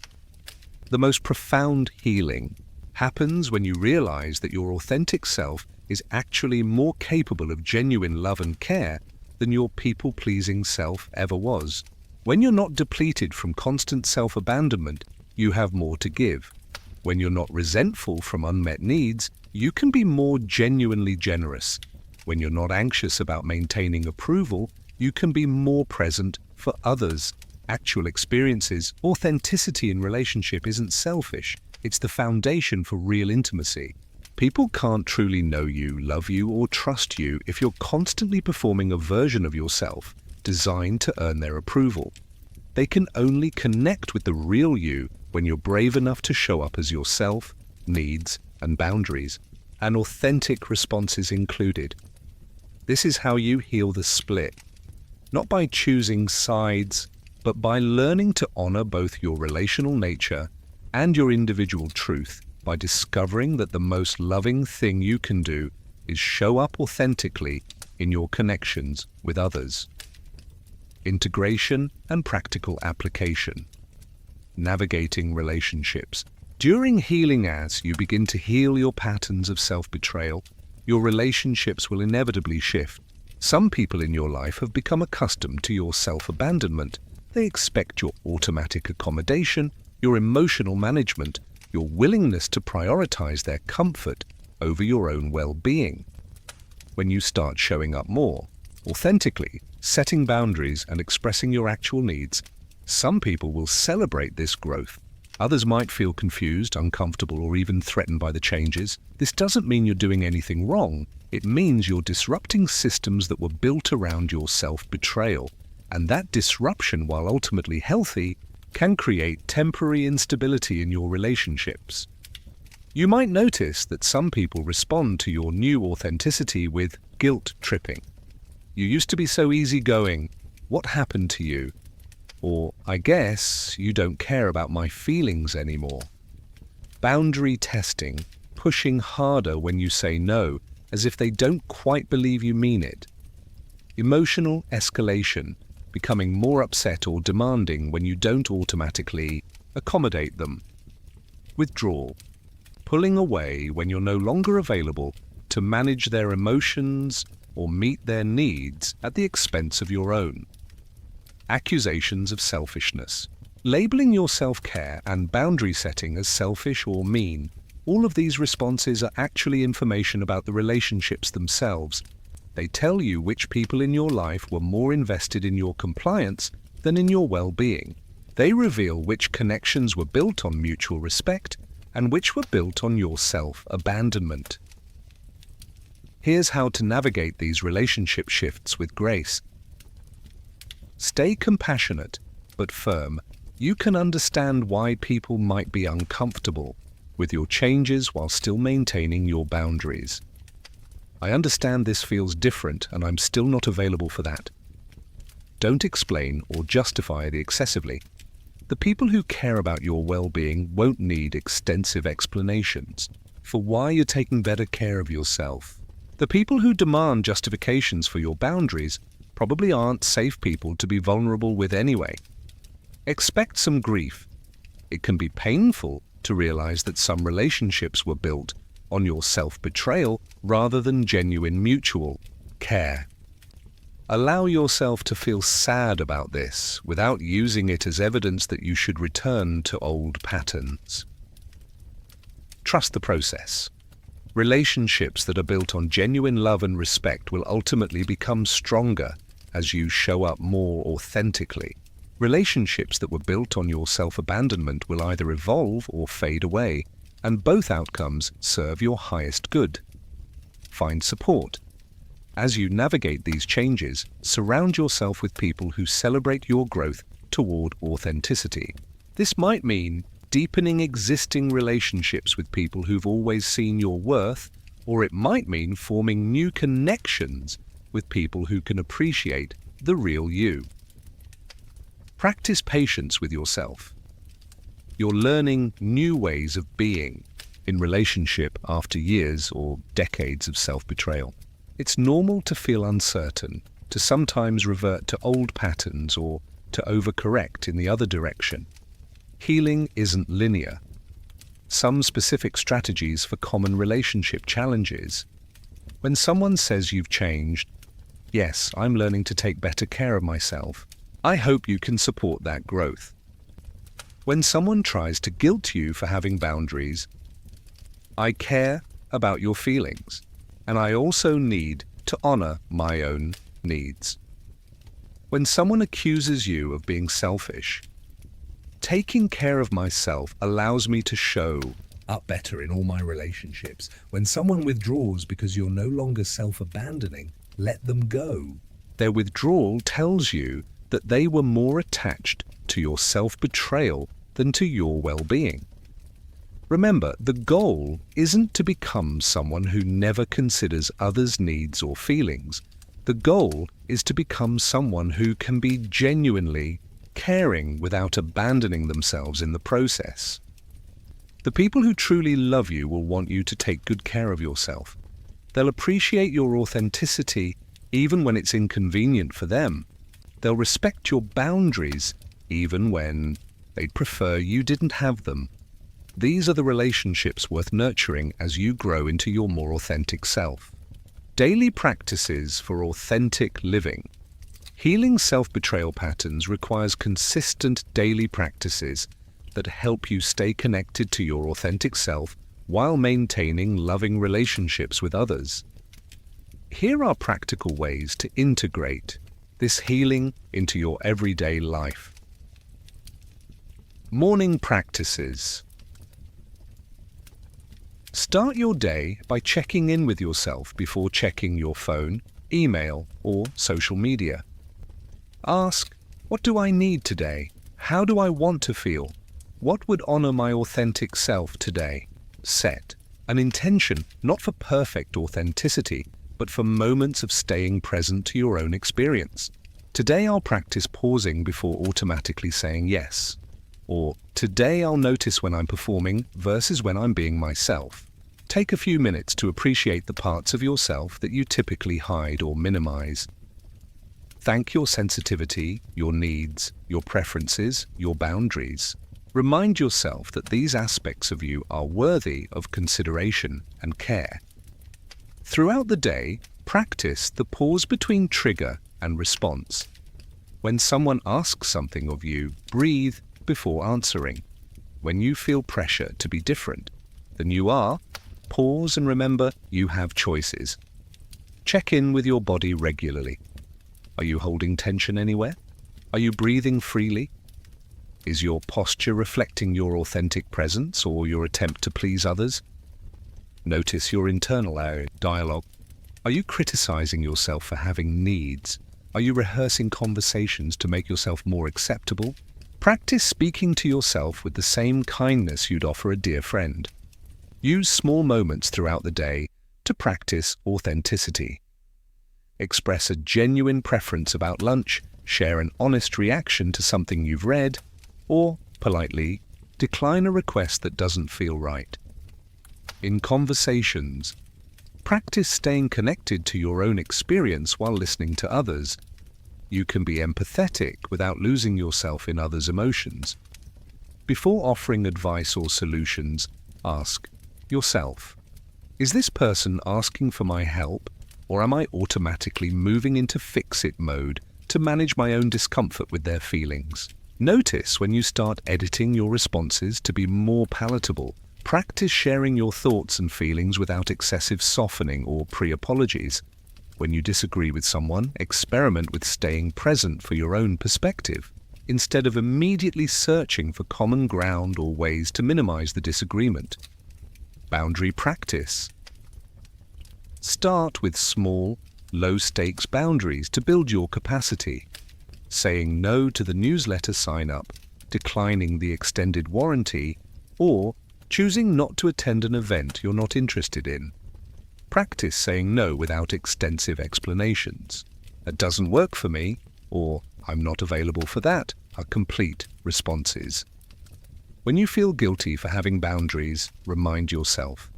The most profound healing happens when you realize that your authentic self is actually more capable of genuine love and care than your people-pleasing self ever was. When you're not depleted from constant self-abandonment, you have more to give. When you're not resentful from unmet needs, you can be more genuinely generous. When you're not anxious about maintaining approval, you can be more present for others. Actual experiences, authenticity in relationship isn't selfish. It's the foundation for real intimacy. People can't truly know you, love you, or trust you if you're constantly performing a version of yourself designed to earn their approval. They can only connect with the real you when you're brave enough to show up as yourself, needs, and boundaries, and authentic responses included. This is how you heal the split, not by choosing sides, but by learning to honor both your relational nature and your individual truth, by discovering that the most loving thing you can do is show up authentically in your connections with others. Integration and practical application. Navigating relationships. During healing, as you begin to heal your patterns of self-betrayal, your relationships will inevitably shift. Some people in your life have become accustomed to your self-abandonment. They expect your automatic accommodation, your emotional management, your willingness to prioritize their comfort over your own well-being. When you start showing up more authentically, setting boundaries and expressing your actual needs, some people will celebrate this growth. Others might feel confused, uncomfortable, or even threatened by the changes. This doesn't mean you're doing anything wrong. It means you're disrupting systems that were built around your self-betrayal. And that disruption, while ultimately healthy, can create temporary instability in your relationships. You might notice that some people respond to your new authenticity with guilt tripping. You used to be so easygoing. What happened to you? Or, I guess you don't care about my feelings anymore. Boundary testing, pushing harder when you say no, as if they don't quite believe you mean it. Emotional escalation, becoming more upset or demanding when you don't automatically accommodate them. Withdrawal, pulling away when you're no longer available to manage their emotions or meet their needs at the expense of your own. Accusations of selfishness. Labeling your self-care and boundary setting as selfish or mean. All of these responses are actually information about the relationships themselves. They tell you which people in your life were more invested in your compliance than in your well-being. They reveal which connections were built on mutual respect and which were built on your self-abandonment. Here's how to navigate these relationship shifts with grace. Stay compassionate but firm. You can understand why people might be uncomfortable with your changes while still maintaining your boundaries. I understand this feels different and I'm still not available for that. Don't explain or justify it excessively. The people who care about your well-being won't need extensive explanations for why you're taking better care of yourself. The people who demand justifications for your boundaries probably aren't safe people to be vulnerable with anyway. Expect some grief. It can be painful to realize that some relationships were built on your self-betrayal rather than genuine mutual care. Allow yourself to feel sad about this without using it as evidence that you should return to old patterns. Trust the process. Relationships that are built on genuine love and respect will ultimately become stronger as you show up more authentically. Relationships that were built on your self-abandonment will either evolve or fade away, and both outcomes serve your highest good. Find support. As you navigate these changes, surround yourself with people who celebrate your growth toward authenticity. This might mean deepening existing relationships with people who've always seen your worth, or it might mean forming new connections with people who can appreciate the real you. Practice patience with yourself. You're learning new ways of being in relationship after years or decades of self-betrayal. It's normal to feel uncertain, to sometimes revert to old patterns or to overcorrect in the other direction. Healing isn't linear. Some specific strategies for common relationship challenges. When someone says you've changed, yes, I'm learning to take better care of myself, I hope you can support that growth. When someone tries to guilt you for having boundaries, I care about your feelings, and I also need to honor my own needs. When someone accuses you of being selfish, taking care of myself allows me to show up better in all my relationships. When someone withdraws because you're no longer self-abandoning, let them go. Their withdrawal tells you that they were more attached to your self-betrayal than to your well-being. Remember, the goal isn't to become someone who never considers others' needs or feelings. The goal is to become someone who can be genuinely caring without abandoning themselves in the process. The people who truly love you will want you to take good care of yourself. They'll appreciate your authenticity even when it's inconvenient for them. They'll respect your boundaries even when they'd prefer you didn't have them. These are the relationships worth nurturing as you grow into your more authentic self. Daily practices for authentic living. Healing self-betrayal patterns requires consistent daily practices that help you stay connected to your authentic self while maintaining loving relationships with others. Here are practical ways to integrate this healing into your everyday life. Morning practices. Start your day by checking in with yourself before checking your phone, email, or social media. Ask, what do I need today? How do I want to feel? What would honor my authentic self today? Set an intention, not for perfect authenticity, but for moments of staying present to your own experience. Today I'll practice pausing before automatically saying yes. Or, today I'll notice when I'm performing versus when I'm being myself. Take a few minutes to appreciate the parts of yourself that you typically hide or minimize. Thank your sensitivity, your needs, your preferences, your boundaries. Remind yourself that these aspects of you are worthy of consideration and care. Throughout the day, practice the pause between trigger and response. When someone asks something of you, breathe before answering. When you feel pressure to be different than you are, pause and remember you have choices. Check in with your body regularly. Are you holding tension anywhere? Are you breathing freely? Is your posture reflecting your authentic presence or your attempt to please others? Notice your internal dialogue. Are you criticizing yourself for having needs? Are you rehearsing conversations to make yourself more acceptable? Practice speaking to yourself with the same kindness you'd offer a dear friend. Use small moments throughout the day to practice authenticity. Express a genuine preference about lunch, share an honest reaction to something you've read, or, politely, decline a request that doesn't feel right. In conversations, practice staying connected to your own experience while listening to others. You can be empathetic without losing yourself in others' emotions. Before offering advice or solutions, ask yourself, is this person asking for my help, or am I automatically moving into fix-it mode to manage my own discomfort with their feelings? Notice when you start editing your responses to be more palatable. Practice sharing your thoughts and feelings without excessive softening or pre-apologies. When you disagree with someone, experiment with staying present for your own perspective, instead of immediately searching for common ground or ways to minimize the disagreement. Boundary practice. Start with small, low-stakes boundaries to build your capacity. Saying no to the newsletter sign-up, declining the extended warranty, or choosing not to attend an event you're not interested in. Practice saying no without extensive explanations. That doesn't work for me, or I'm not available for that, are complete responses. When you feel guilty for having boundaries, remind yourself.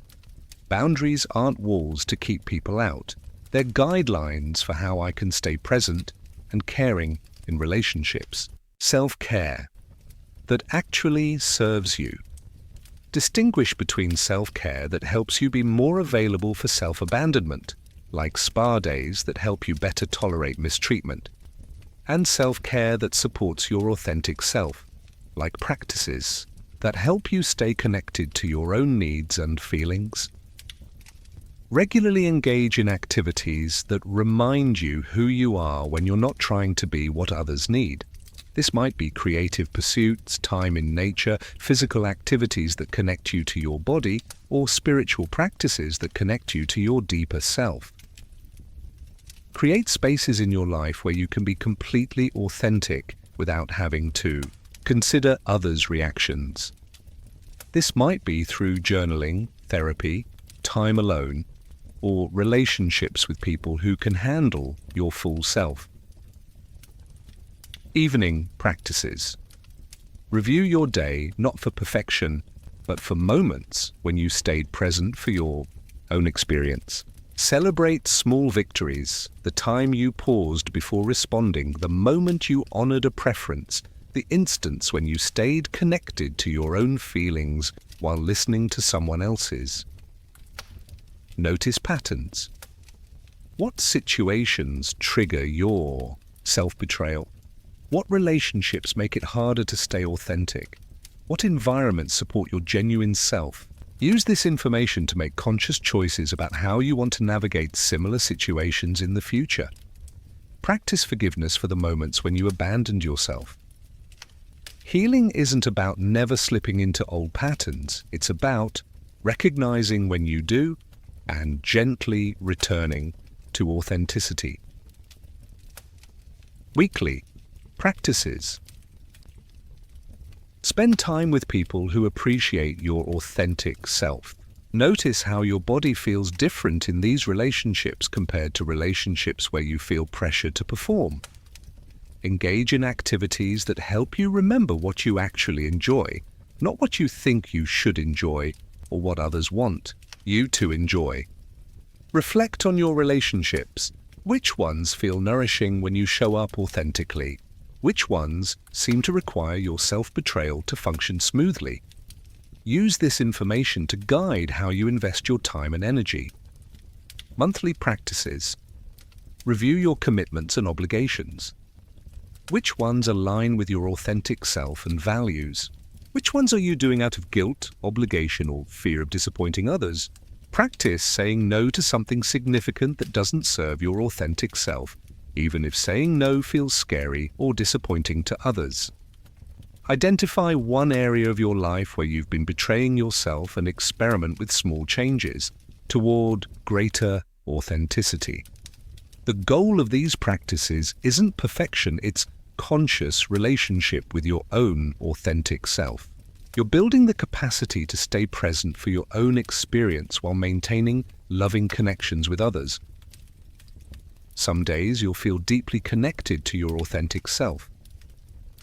Boundaries aren't walls to keep people out. They're guidelines for how I can stay present and caring in relationships. Self-care that actually serves you. Distinguish between self-care that helps you be more available for self-abandonment, like spa days that help you better tolerate mistreatment, and self-care that supports your authentic self, like practices that help you stay connected to your own needs and feelings. Regularly engage in activities that remind you who you are when you're not trying to be what others need. This might be creative pursuits, time in nature, physical activities that connect you to your body, or spiritual practices that connect you to your deeper self. Create spaces in your life where you can be completely authentic without having to consider others' reactions. This might be through journaling, therapy, time alone, or relationships with people who can handle your full self. Evening practices. Review your day not for perfection, but for moments when you stayed present for your own experience. Celebrate small victories, the time you paused before responding, the moment you honored a preference, the instance when you stayed connected to your own feelings while listening to someone else's. Notice patterns. What situations trigger your self-betrayal? What relationships make it harder to stay authentic? What environments support your genuine self? Use this information to make conscious choices about how you want to navigate similar situations in the future. Practice forgiveness for the moments when you abandoned yourself. Healing isn't about never slipping into old patterns. It's about recognizing when you do and gently returning to authenticity. Weekly practices. Spend time with people who appreciate your authentic self. Notice how your body feels different in these relationships compared to relationships where you feel pressure to perform. Engage in activities that help you remember what you actually enjoy, not what you think you should enjoy or what others want you to enjoy. Reflect on your relationships. Which ones feel nourishing when you show up authentically? Which ones seem to require your self-betrayal to function smoothly? Use this information to guide how you invest your time and energy. Monthly practices. Review your commitments and obligations. Which ones align with your authentic self and values? Which ones are you doing out of guilt, obligation, or fear of disappointing others? Practice saying no to something significant that doesn't serve your authentic self, even if saying no feels scary or disappointing to others. Identify one area of your life where you've been betraying yourself and experiment with small changes toward greater authenticity. The goal of these practices isn't perfection, it's conscious relationship with your own authentic self. You're building the capacity to stay present for your own experience while maintaining loving connections with others. Some days you'll feel deeply connected to your authentic self.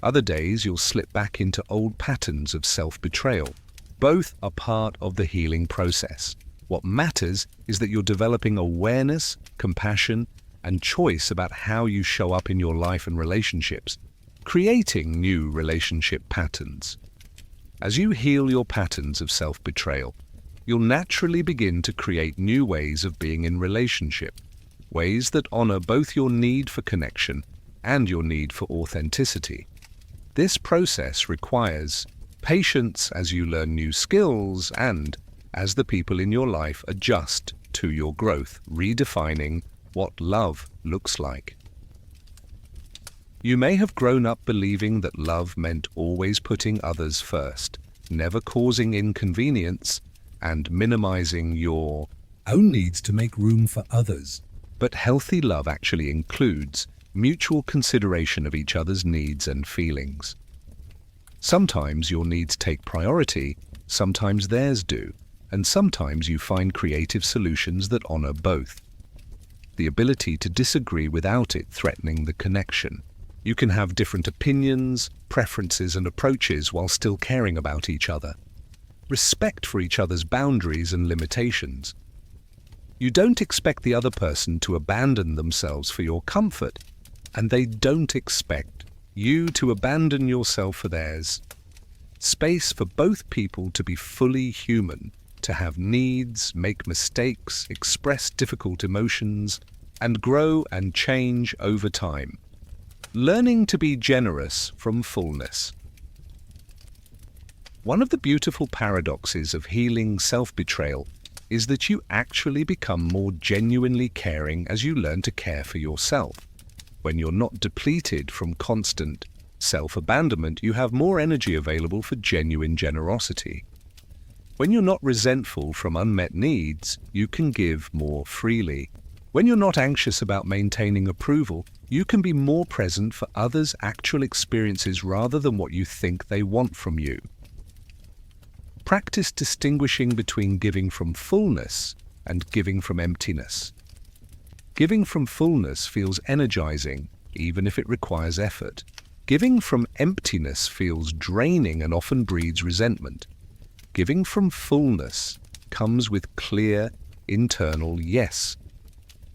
Other days you'll slip back into old patterns of self-betrayal. Both are part of the healing process. What matters is that you're developing awareness, compassion, and choice about how you show up in your life and relationships, creating new relationship patterns. As you heal your patterns of self-betrayal, you'll naturally begin to create new ways of being in relationship, ways that honor both your need for connection and your need for authenticity. This process requires patience as you learn new skills and as the people in your life adjust to your growth, redefining what love looks like. You may have grown up believing that love meant always putting others first, never causing inconvenience, and minimizing your own needs to make room for others. But healthy love actually includes mutual consideration of each other's needs and feelings. Sometimes your needs take priority, sometimes theirs do, and sometimes you find creative solutions that honor both. The ability to disagree without it threatening the connection. You can have different opinions, preferences, and approaches while still caring about each other. Respect for each other's boundaries and limitations. You don't expect the other person to abandon themselves for your comfort, and they don't expect you to abandon yourself for theirs. Space for both people to be fully human, to have needs, make mistakes, express difficult emotions, and grow and change over time. Learning to be generous from fullness. One of the beautiful paradoxes of healing self-betrayal is that you actually become more genuinely caring as you learn to care for yourself. When you're not depleted from constant self-abandonment, you have more energy available for genuine generosity. When you're not resentful from unmet needs, you can give more freely. When you're not anxious about maintaining approval, you can be more present for others' actual experiences rather than what you think they want from you. Practice distinguishing between giving from fullness and giving from emptiness. Giving from fullness feels energizing, even if it requires effort. Giving from emptiness feels draining and often breeds resentment. Giving from fullness comes with clear, internal yes.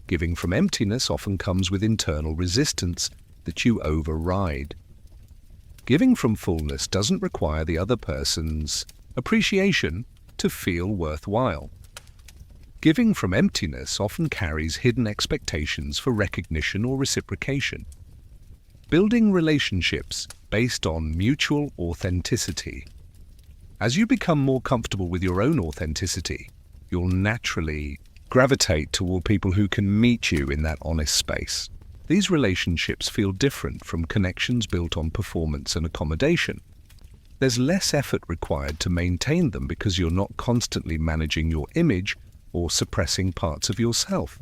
Giving from emptiness often comes with internal resistance that you override. Giving from fullness doesn't require the other person's appreciation to feel worthwhile. Giving from emptiness often carries hidden expectations for recognition or reciprocation. Building relationships based on mutual authenticity. As you become more comfortable with your own authenticity, you'll naturally gravitate toward people who can meet you in that honest space. These relationships feel different from connections built on performance and accommodation. There's less effort required to maintain them because you're not constantly managing your image or suppressing parts of yourself.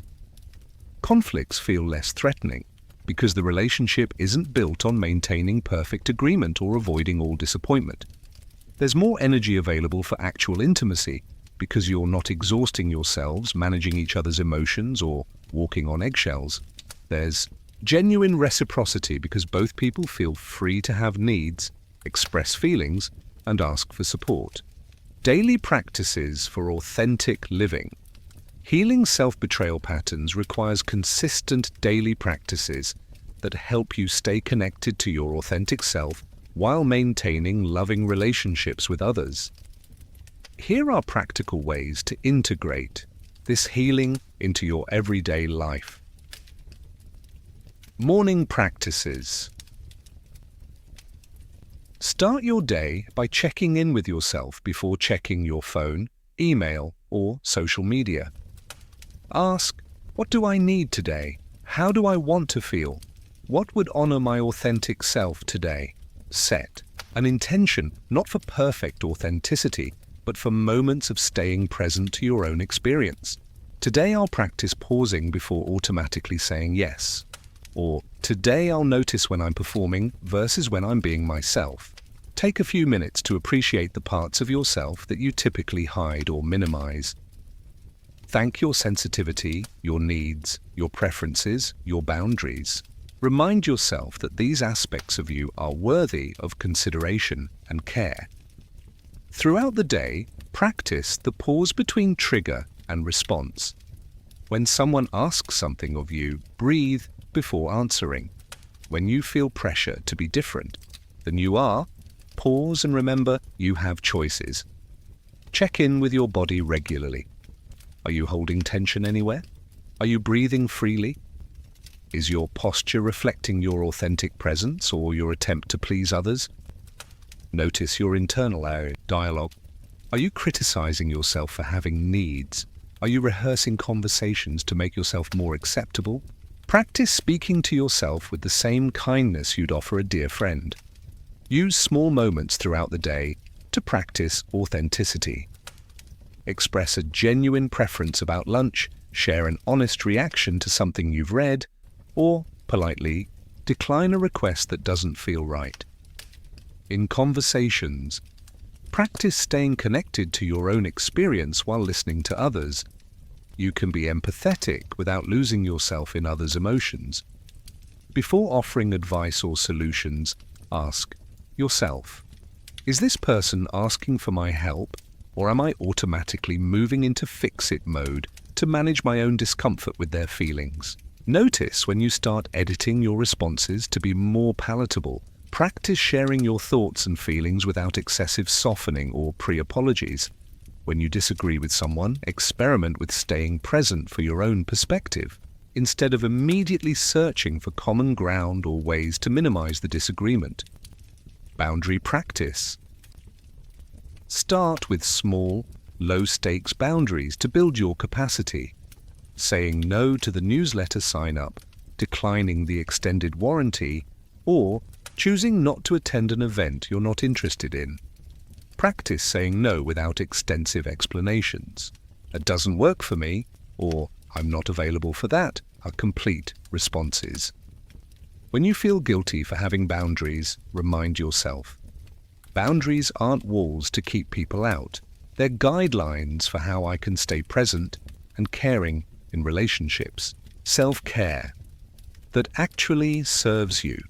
Conflicts feel less threatening because the relationship isn't built on maintaining perfect agreement or avoiding all disappointment. There's more energy available for actual intimacy because you're not exhausting yourselves managing each other's emotions or walking on eggshells. There's genuine reciprocity because both people feel free to have needs, express feelings, and ask for support. Daily practices for authentic living. Healing self-betrayal patterns requires consistent daily practices that help you stay connected to your authentic self while maintaining loving relationships with others. Here are practical ways to integrate this healing into your everyday life. Morning practices. Start your day by checking in with yourself before checking your phone, email, or social media. Ask, what do I need today? How do I want to feel? What would honor my authentic self today? Set an intention, not for perfect authenticity, but for moments of staying present to your own experience. Today I'll practice pausing before automatically saying yes. Or, today I'll notice when I'm performing versus when I'm being myself. Take a few minutes to appreciate the parts of yourself that you typically hide or minimize. Thank your sensitivity, your needs, your preferences, your boundaries. Remind yourself that these aspects of you are worthy of consideration and care. Throughout the day, practice the pause between trigger and response. When someone asks something of you, breathe before answering. When you feel pressure to be different than you are, pause and remember you have choices. Check in with your body regularly. Are you holding tension anywhere? Are you breathing freely? Is your posture reflecting your authentic presence or your attempt to please others? Notice your internal dialogue. Are you criticizing yourself for having needs? Are you rehearsing conversations to make yourself more acceptable? Practice speaking to yourself with the same kindness you'd offer a dear friend. Use small moments throughout the day to practice authenticity. Express a genuine preference about lunch, share an honest reaction to something you've read, or, politely, decline a request that doesn't feel right. In conversations, practice staying connected to your own experience while listening to others. You can be empathetic without losing yourself in others' emotions. Before offering advice or solutions, ask yourself, is this person asking for my help, or am I automatically moving into fix-it mode to manage my own discomfort with their feelings? Notice when you start editing your responses to be more palatable. Practice sharing your thoughts and feelings without excessive softening or pre-apologies. When you disagree with someone, experiment with staying present for your own perspective, instead of immediately searching for common ground or ways to minimize the disagreement. Boundary practice. Start with small, low-stakes boundaries to build your capacity. Saying no to the newsletter sign-up, declining the extended warranty, or choosing not to attend an event you're not interested in. Practice saying no without extensive explanations. That doesn't work for me, or I'm not available for that, are complete responses. When you feel guilty for having boundaries, remind yourself. Boundaries aren't walls to keep people out. They're guidelines for how I can stay present and caring in relationships. Self-care that actually serves you.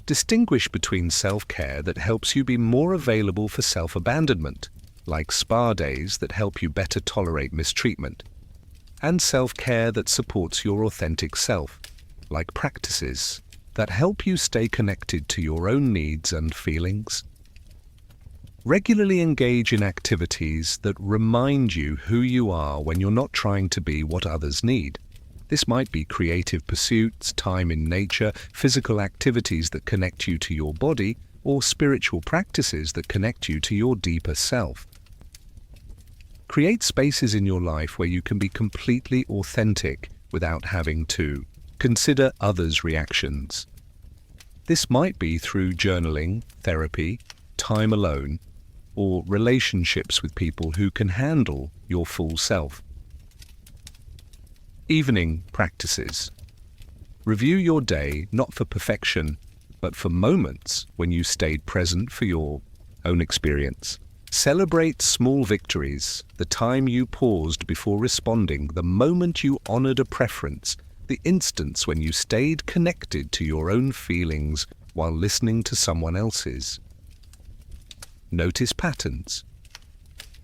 Distinguish between self-care that helps you be more available for self-abandonment, like spa days that help you better tolerate mistreatment, and self-care that supports your authentic self, like practices that help you stay connected to your own needs and feelings. Regularly engage in activities that remind you who you are when you're not trying to be what others need. This might be creative pursuits, time in nature, physical activities that connect you to your body, or spiritual practices that connect you to your deeper self. Create spaces in your life where you can be completely authentic without having to consider others' reactions. This might be through journaling, therapy, time alone, or relationships with people who can handle your full self. Evening practices. Review your day not for perfection, but for moments when you stayed present for your own experience. Celebrate small victories, the time you paused before responding, the moment you honored a preference, the instance when you stayed connected to your own feelings while listening to someone else's. Notice patterns.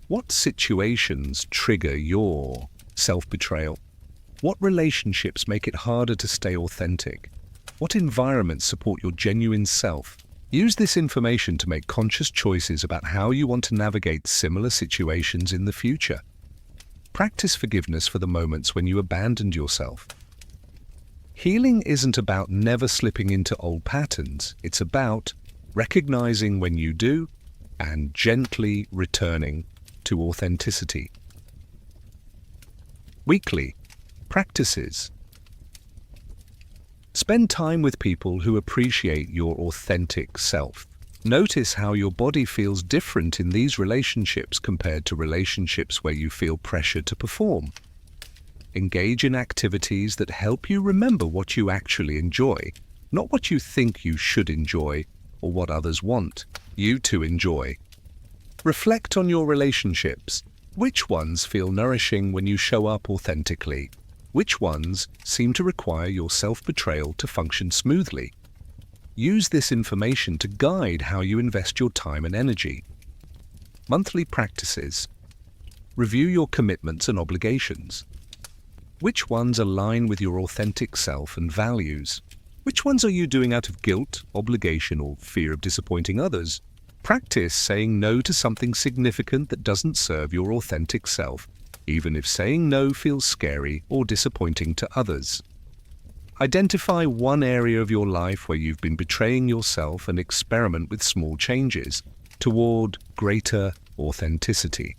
What situations trigger your self-betrayal? What relationships make it harder to stay authentic? What environments support your genuine self? Use this information to make conscious choices about how you want to navigate similar situations in the future. Practice forgiveness for the moments when you abandoned yourself. Healing isn't about never slipping into old patterns. It's about recognizing when you do and gently returning to authenticity. Weekly practices. Spend time with people who appreciate your authentic self. Notice how your body feels different in these relationships compared to relationships where you feel pressure to perform. Engage in activities that help you remember what you actually enjoy, not what you think you should enjoy or what others want you to enjoy. Reflect on your relationships. Which ones feel nourishing when you show up authentically? Which ones seem to require your self-betrayal to function smoothly? Use this information to guide how you invest your time and energy. Monthly practices. Review your commitments and obligations. Which ones align with your authentic self and values? Which ones are you doing out of guilt, obligation, or fear of disappointing others? Practice saying no to something significant that doesn't serve your authentic self, even if saying no feels scary or disappointing to others. Identify one area of your life where you've been betraying yourself and experiment with small changes toward greater authenticity.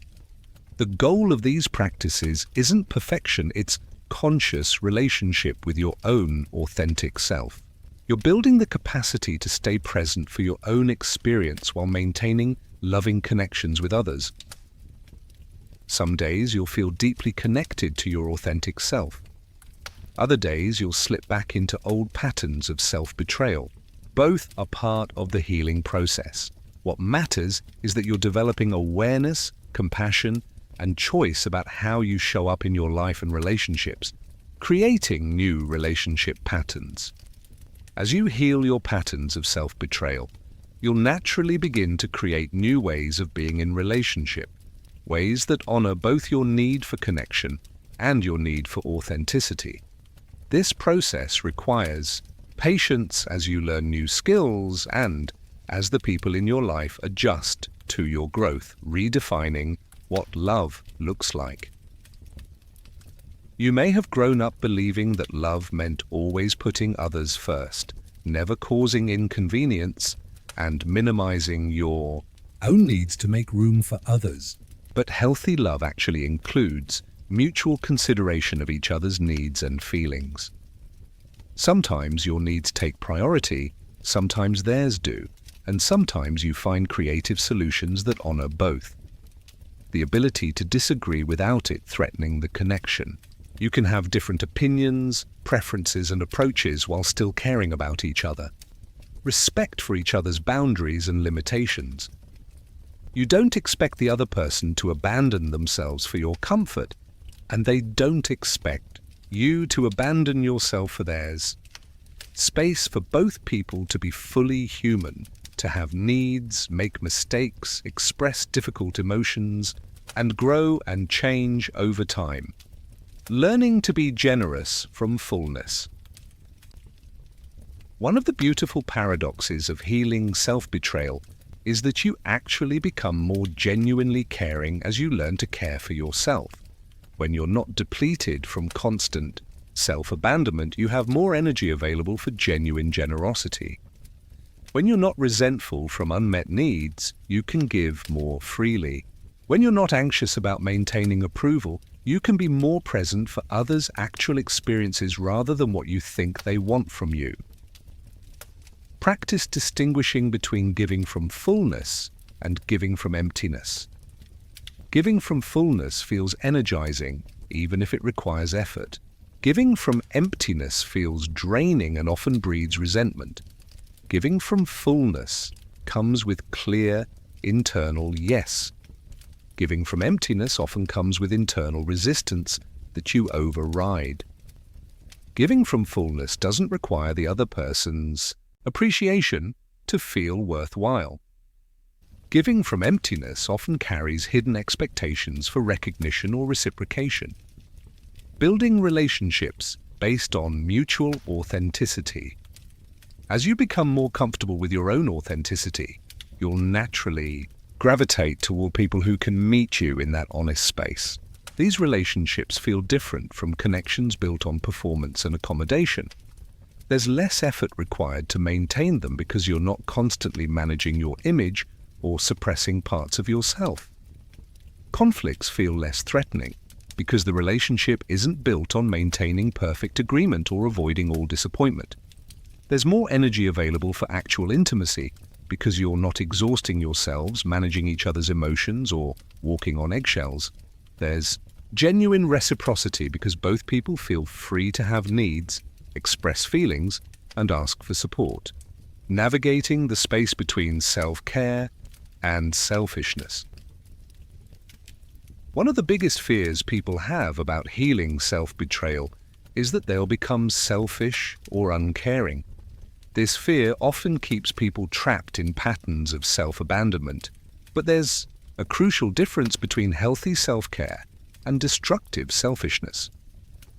The goal of these practices isn't perfection, it's conscious relationship with your own authentic self. You're building the capacity to stay present for your own experience while maintaining loving connections with others. Some days you'll feel deeply connected to your authentic self. Other days you'll slip back into old patterns of self-betrayal. Both are part of the healing process. What matters is that you're developing awareness, compassion, and choice about how you show up in your life and relationships, creating new relationship patterns. As you heal your patterns of self-betrayal, you'll naturally begin to create new ways of being in relationship, ways that honor both your need for connection and your need for authenticity. This process requires patience as you learn new skills and as the people in your life adjust to your growth, redefining what love looks like. You may have grown up believing that love meant always putting others first, never causing inconvenience, and minimizing your own needs to make room for others. But healthy love actually includes mutual consideration of each other's needs and feelings. Sometimes your needs take priority, sometimes theirs do, and sometimes you find creative solutions that honor both. The ability to disagree without it threatening the connection. You can have different opinions, preferences, and approaches while still caring about each other. Respect for each other's boundaries and limitations. You don't expect the other person to abandon themselves for your comfort, and they don't expect you to abandon yourself for theirs. Space for both people to be fully human, to have needs, make mistakes, express difficult emotions, and grow and change over time. Learning to be generous from fullness. One of the beautiful paradoxes of healing self-betrayal is that you actually become more genuinely caring as you learn to care for yourself. When you're not depleted from constant self-abandonment, you have more energy available for genuine generosity. When you're not resentful from unmet needs, you can give more freely. When you're not anxious about maintaining approval, you can be more present for others' actual experiences rather than what you think they want from you. Practice distinguishing between giving from fullness and giving from emptiness. Giving from fullness feels energizing, even if it requires effort. Giving from emptiness feels draining and often breeds resentment. Giving from fullness comes with clear, internal yes. Giving from emptiness often comes with internal resistance that you override. Giving from fullness doesn't require the other person's appreciation to feel worthwhile. Giving from emptiness often carries hidden expectations for recognition or reciprocation. Building relationships based on mutual authenticity. As you become more comfortable with your own authenticity, you'll naturally gravitate toward people who can meet you in that honest space. These relationships feel different from connections built on performance and accommodation. There's less effort required to maintain them because you're not constantly managing your image or suppressing parts of yourself. Conflicts feel less threatening because the relationship isn't built on maintaining perfect agreement or avoiding all disappointment. There's more energy available for actual intimacy because you're not exhausting yourselves managing each other's emotions or walking on eggshells. There's genuine reciprocity because both people feel free to have needs, express feelings, and ask for support. Navigating the space between self-care and selfishness. One of the biggest fears people have about healing self-betrayal is that they'll become selfish or uncaring. This fear often keeps people trapped in patterns of self-abandonment, but there's a crucial difference between healthy self-care and destructive selfishness.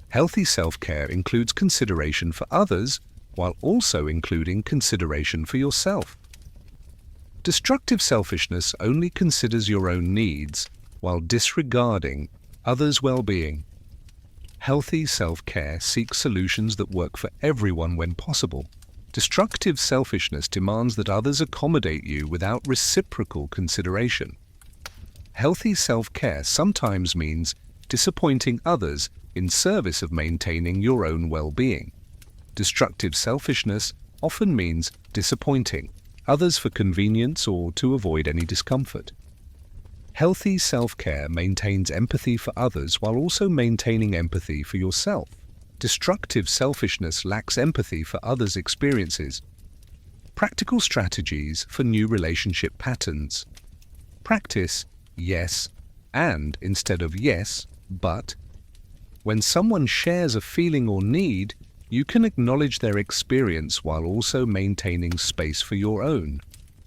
Healthy self-care includes consideration for others while also including consideration for yourself. Destructive selfishness only considers your own needs while disregarding others' well-being. Healthy self-care seeks solutions that work for everyone when possible. Destructive selfishness demands that others accommodate you without reciprocal consideration. Healthy self-care sometimes means disappointing others in service of maintaining your own well-being. Destructive selfishness often means disappointing others for convenience or to avoid any discomfort. Healthy self-care maintains empathy for others while also maintaining empathy for yourself. Destructive selfishness lacks empathy for others' experiences. Practical strategies for new relationship patterns. Practice yes and instead of yes, but. When someone shares a feeling or need, you can acknowledge their experience while also maintaining space for your own.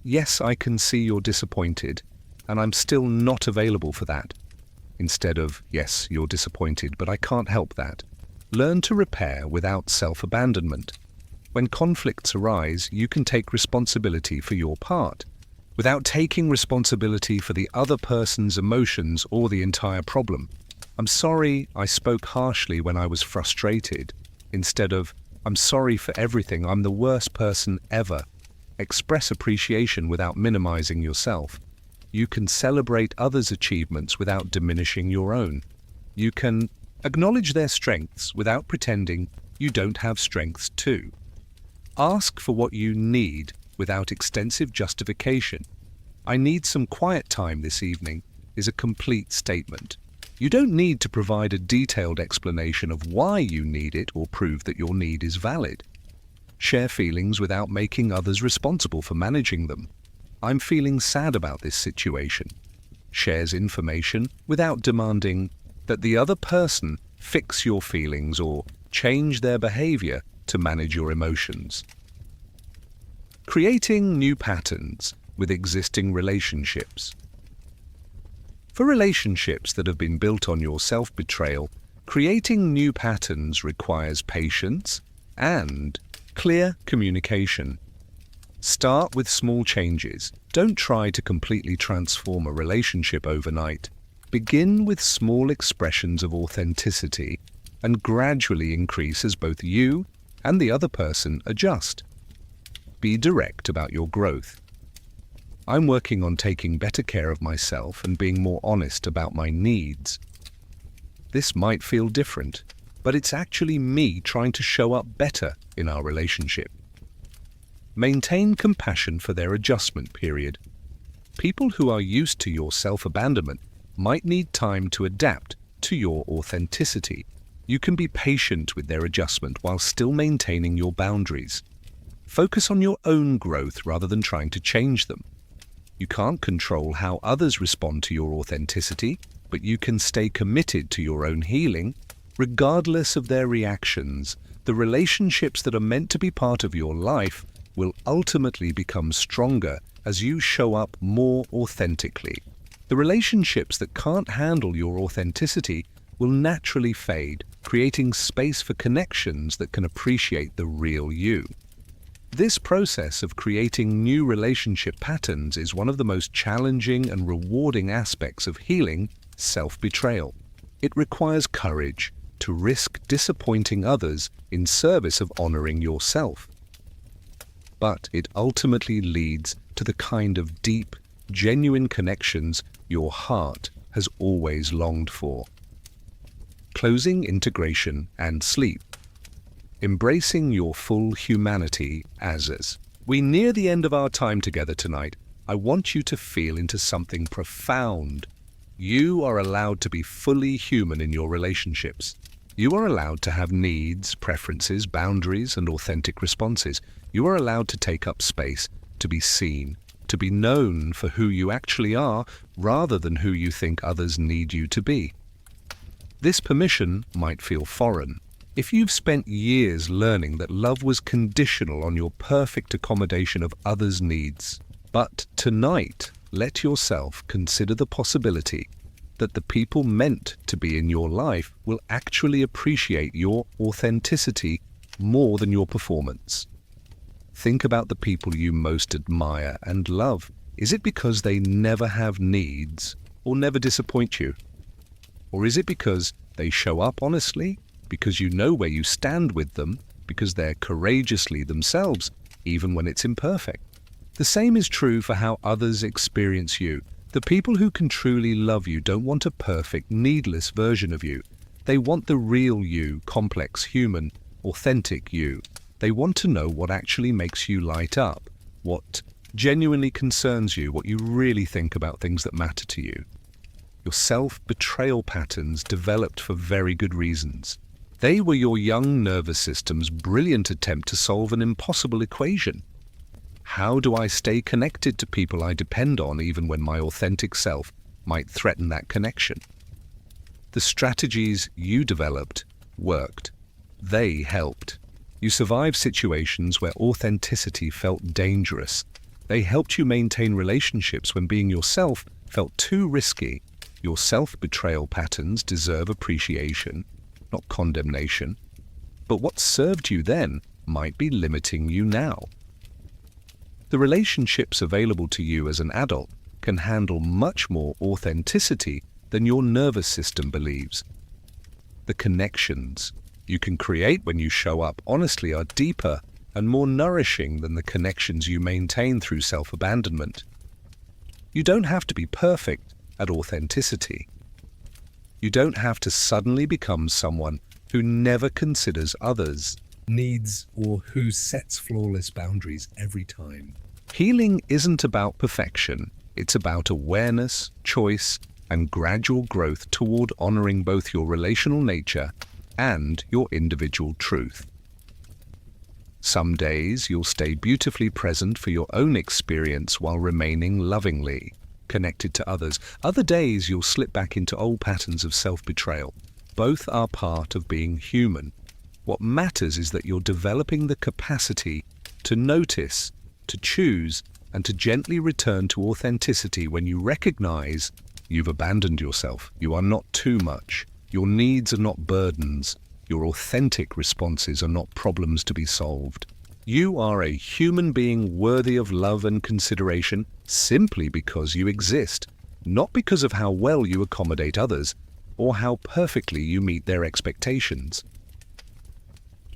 Yes, I can see you're disappointed, and I'm still not available for that. Instead of, yes, you're disappointed, but I can't help that. Learn to repair without self-abandonment. When conflicts arise, you can take responsibility for your part, without taking responsibility for the other person's emotions or the entire problem. I'm sorry I spoke harshly when I was frustrated. Instead of, I'm sorry for everything, I'm the worst person ever. Express appreciation without minimizing yourself. You can celebrate others' achievements without diminishing your own. You can acknowledge their strengths without pretending you don't have strengths too. Ask for what you need without extensive justification. I need some quiet time this evening is a complete statement. You don't need to provide a detailed explanation of why you need it or prove that your need is valid. Share feelings without making others responsible for managing them. I'm feeling sad about this situation. Shares information without demanding that the other person fix your feelings or change their behavior to manage your emotions. Creating new patterns with existing relationships. For relationships that have been built on your self-betrayal, creating new patterns requires patience and clear communication. Start with small changes. Don't try to completely transform a relationship overnight. Begin with small expressions of authenticity and gradually increase as both you and the other person adjust. Be direct about your growth. I'm working on taking better care of myself and being more honest about my needs. This might feel different, but it's actually me trying to show up better in our relationship. Maintain compassion for their adjustment period. People who are used to your self-abandonment might need time to adapt to your authenticity. You can be patient with their adjustment while still maintaining your boundaries. Focus on your own growth rather than trying to change them. You can't control how others respond to your authenticity, but you can stay committed to your own healing, regardless of their reactions. The relationships that are meant to be part of your life will ultimately become stronger as you show up more authentically. The relationships that can't handle your authenticity will naturally fade, creating space for connections that can appreciate the real you. This process of creating new relationship patterns is one of the most challenging and rewarding aspects of healing self-betrayal. It requires courage to risk disappointing others in service of honoring yourself. But it ultimately leads to the kind of deep, genuine connections your heart has always longed for. Closing integration and sleep. Embracing your full humanity as. We near the end of our time together tonight. I want you to feel into something profound. You are allowed to be fully human in your relationships. You are allowed to have needs, preferences, boundaries, and authentic responses. You are allowed to take up space, to be seen, to be known for who you actually are, rather than who you think others need you to be. This permission might feel foreign. If you've spent years learning that love was conditional on your perfect accommodation of others' needs, but tonight, let yourself consider the possibility that the people meant to be in your life will actually appreciate your authenticity more than your performance. Think about the people you most admire and love. Is it because they never have needs or never disappoint you? Or is it because they show up honestly, because you know where you stand with them, because they're courageously themselves, even when it's imperfect? The same is true for how others experience you. The people who can truly love you don't want a perfect, needless version of you. They want the real you, complex, human, authentic you. They want to know what actually makes you light up, what genuinely concerns you, what you really think about things that matter to you. Your self-betrayal patterns developed for very good reasons. They were your young nervous system's brilliant attempt to solve an impossible equation. How do I stay connected to people I depend on even when my authentic self might threaten that connection? The strategies you developed worked. They helped. You survived situations where authenticity felt dangerous. They helped you maintain relationships when being yourself felt too risky. Your self-betrayal patterns deserve appreciation, not condemnation. But what served you then might be limiting you now. The relationships available to you as an adult can handle much more authenticity than your nervous system believes. The connections you can create when you show up honestly are deeper and more nourishing than the connections you maintain through self-abandonment. You don't have to be perfect at authenticity. You don't have to suddenly become someone who never considers others' needs or who sets flawless boundaries every time. Healing isn't about perfection. It's about awareness, choice, and gradual growth toward honoring both your relational nature and your individual truth. Some days you'll stay beautifully present for your own experience while remaining lovingly connected to others. Other days you'll slip back into old patterns of self-betrayal. Both are part of being human. What matters is that you're developing the capacity to notice, to choose, and to gently return to authenticity when you recognize you've abandoned yourself. You are not too much. Your needs are not burdens. Your authentic responses are not problems to be solved. You are a human being worthy of love and consideration simply because you exist, not because of how well you accommodate others or how perfectly you meet their expectations.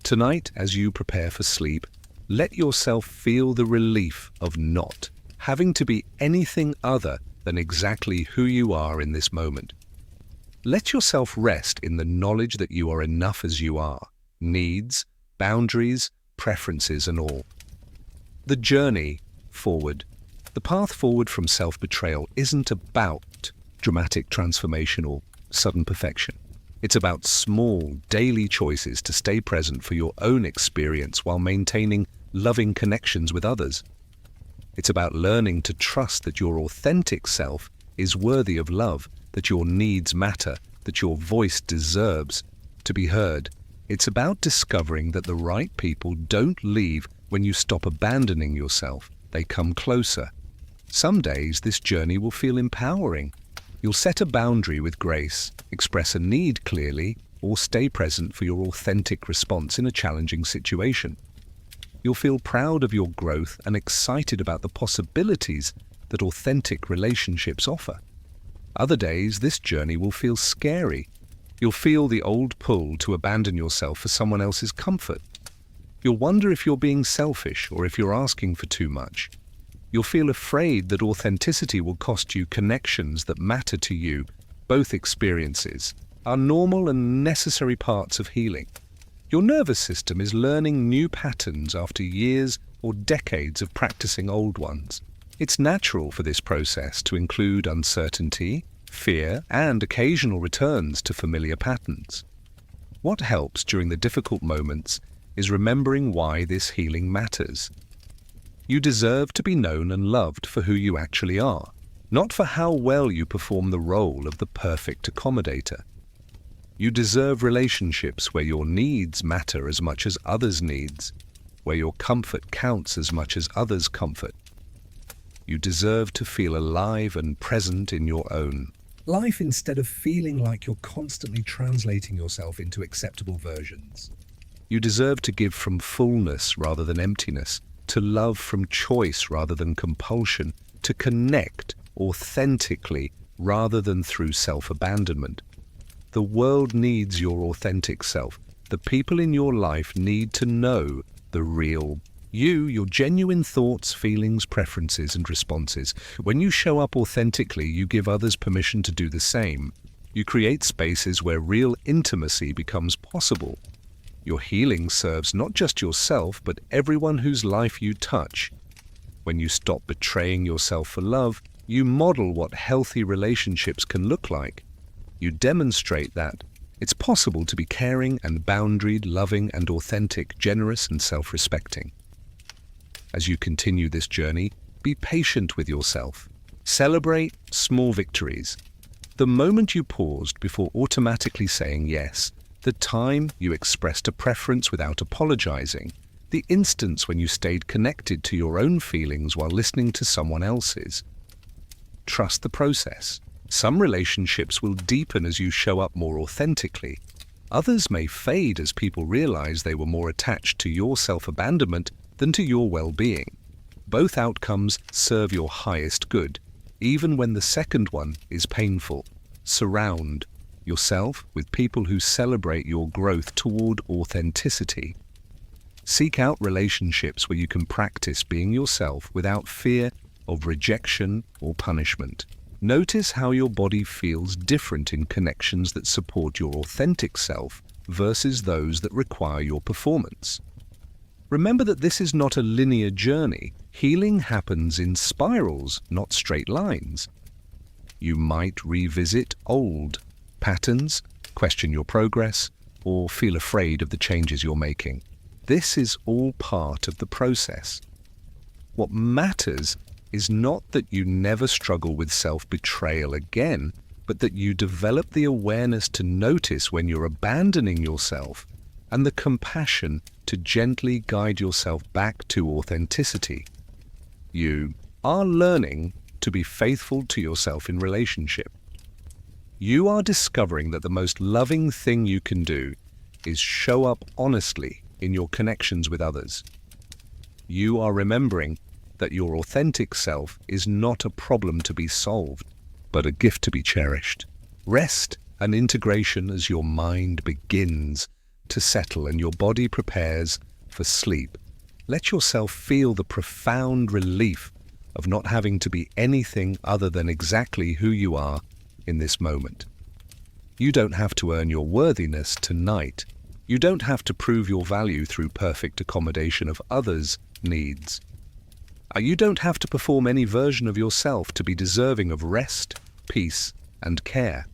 Tonight, as you prepare for sleep, let yourself feel the relief of not having to be anything other than exactly who you are in this moment. Let yourself rest in the knowledge that you are enough as you are, needs, boundaries, preferences and all. The journey forward, the path forward from self-betrayal isn't about dramatic transformation or sudden perfection. It's about small, daily choices to stay present for your own experience while maintaining loving connections with others. It's about learning to trust that your authentic self is worthy of love, that your needs matter, that your voice deserves to be heard. It's about discovering that the right people don't leave when you stop abandoning yourself. They come closer. Some days this journey will feel empowering. You'll set a boundary with grace, express a need clearly, or stay present for your authentic response in a challenging situation. You'll feel proud of your growth and excited about the possibilities that authentic relationships offer. Other days, this journey will feel scary. You'll feel the old pull to abandon yourself for someone else's comfort. You'll wonder if you're being selfish or if you're asking for too much. You'll feel afraid that authenticity will cost you connections that matter to you. Both experiences are normal and necessary parts of healing. Your nervous system is learning new patterns after years or decades of practicing old ones. It's natural for this process to include uncertainty, fear, and occasional returns to familiar patterns. What helps during the difficult moments is remembering why this healing matters. You deserve to be known and loved for who you actually are, not for how well you perform the role of the perfect accommodator. You deserve relationships where your needs matter as much as others' needs, where your comfort counts as much as others' comfort. You deserve to feel alive and present in your own life instead of feeling like you're constantly translating yourself into acceptable versions. You deserve to give from fullness rather than emptiness, to love from choice rather than compulsion, to connect authentically rather than through self-abandonment. The world needs your authentic self. The people in your life need to know the real you, your genuine thoughts, feelings, preferences, and responses. When you show up authentically, you give others permission to do the same. You create spaces where real intimacy becomes possible. Your healing serves not just yourself, but everyone whose life you touch. When you stop betraying yourself for love, you model what healthy relationships can look like. You demonstrate that it's possible to be caring and boundaried, loving and authentic, generous and self-respecting. As you continue this journey, be patient with yourself. Celebrate small victories. The moment you paused before automatically saying yes, the time you expressed a preference without apologizing, the instance when you stayed connected to your own feelings while listening to someone else's. Trust the process. Some relationships will deepen as you show up more authentically. Others may fade as people realize they were more attached to your self-abandonment than to your well-being. Both outcomes serve your highest good, even when the second one is painful. Surround yourself with people who celebrate your growth toward authenticity. Seek out relationships where you can practice being yourself without fear of rejection or punishment. Notice how your body feels different in connections that support your authentic self versus those that require your performance. Remember that this is not a linear journey. Healing happens in spirals, not straight lines. You might revisit old patterns, question your progress, or feel afraid of the changes you're making. This is all part of the process. What matters is not that you never struggle with self-betrayal again, but that you develop the awareness to notice when you're abandoning yourself and the compassion to gently guide yourself back to authenticity. You are learning to be faithful to yourself in relationship. You are discovering that the most loving thing you can do is show up honestly in your connections with others. You are remembering that your authentic self is not a problem to be solved, but a gift to be cherished. Rest and integration as your mind begins to settle and your body prepares for sleep. Let yourself feel the profound relief of not having to be anything other than exactly who you are in this moment. You don't have to earn your worthiness tonight. You don't have to prove your value through perfect accommodation of others' needs. You don't have to perform any version of yourself to be deserving of rest, peace, and care.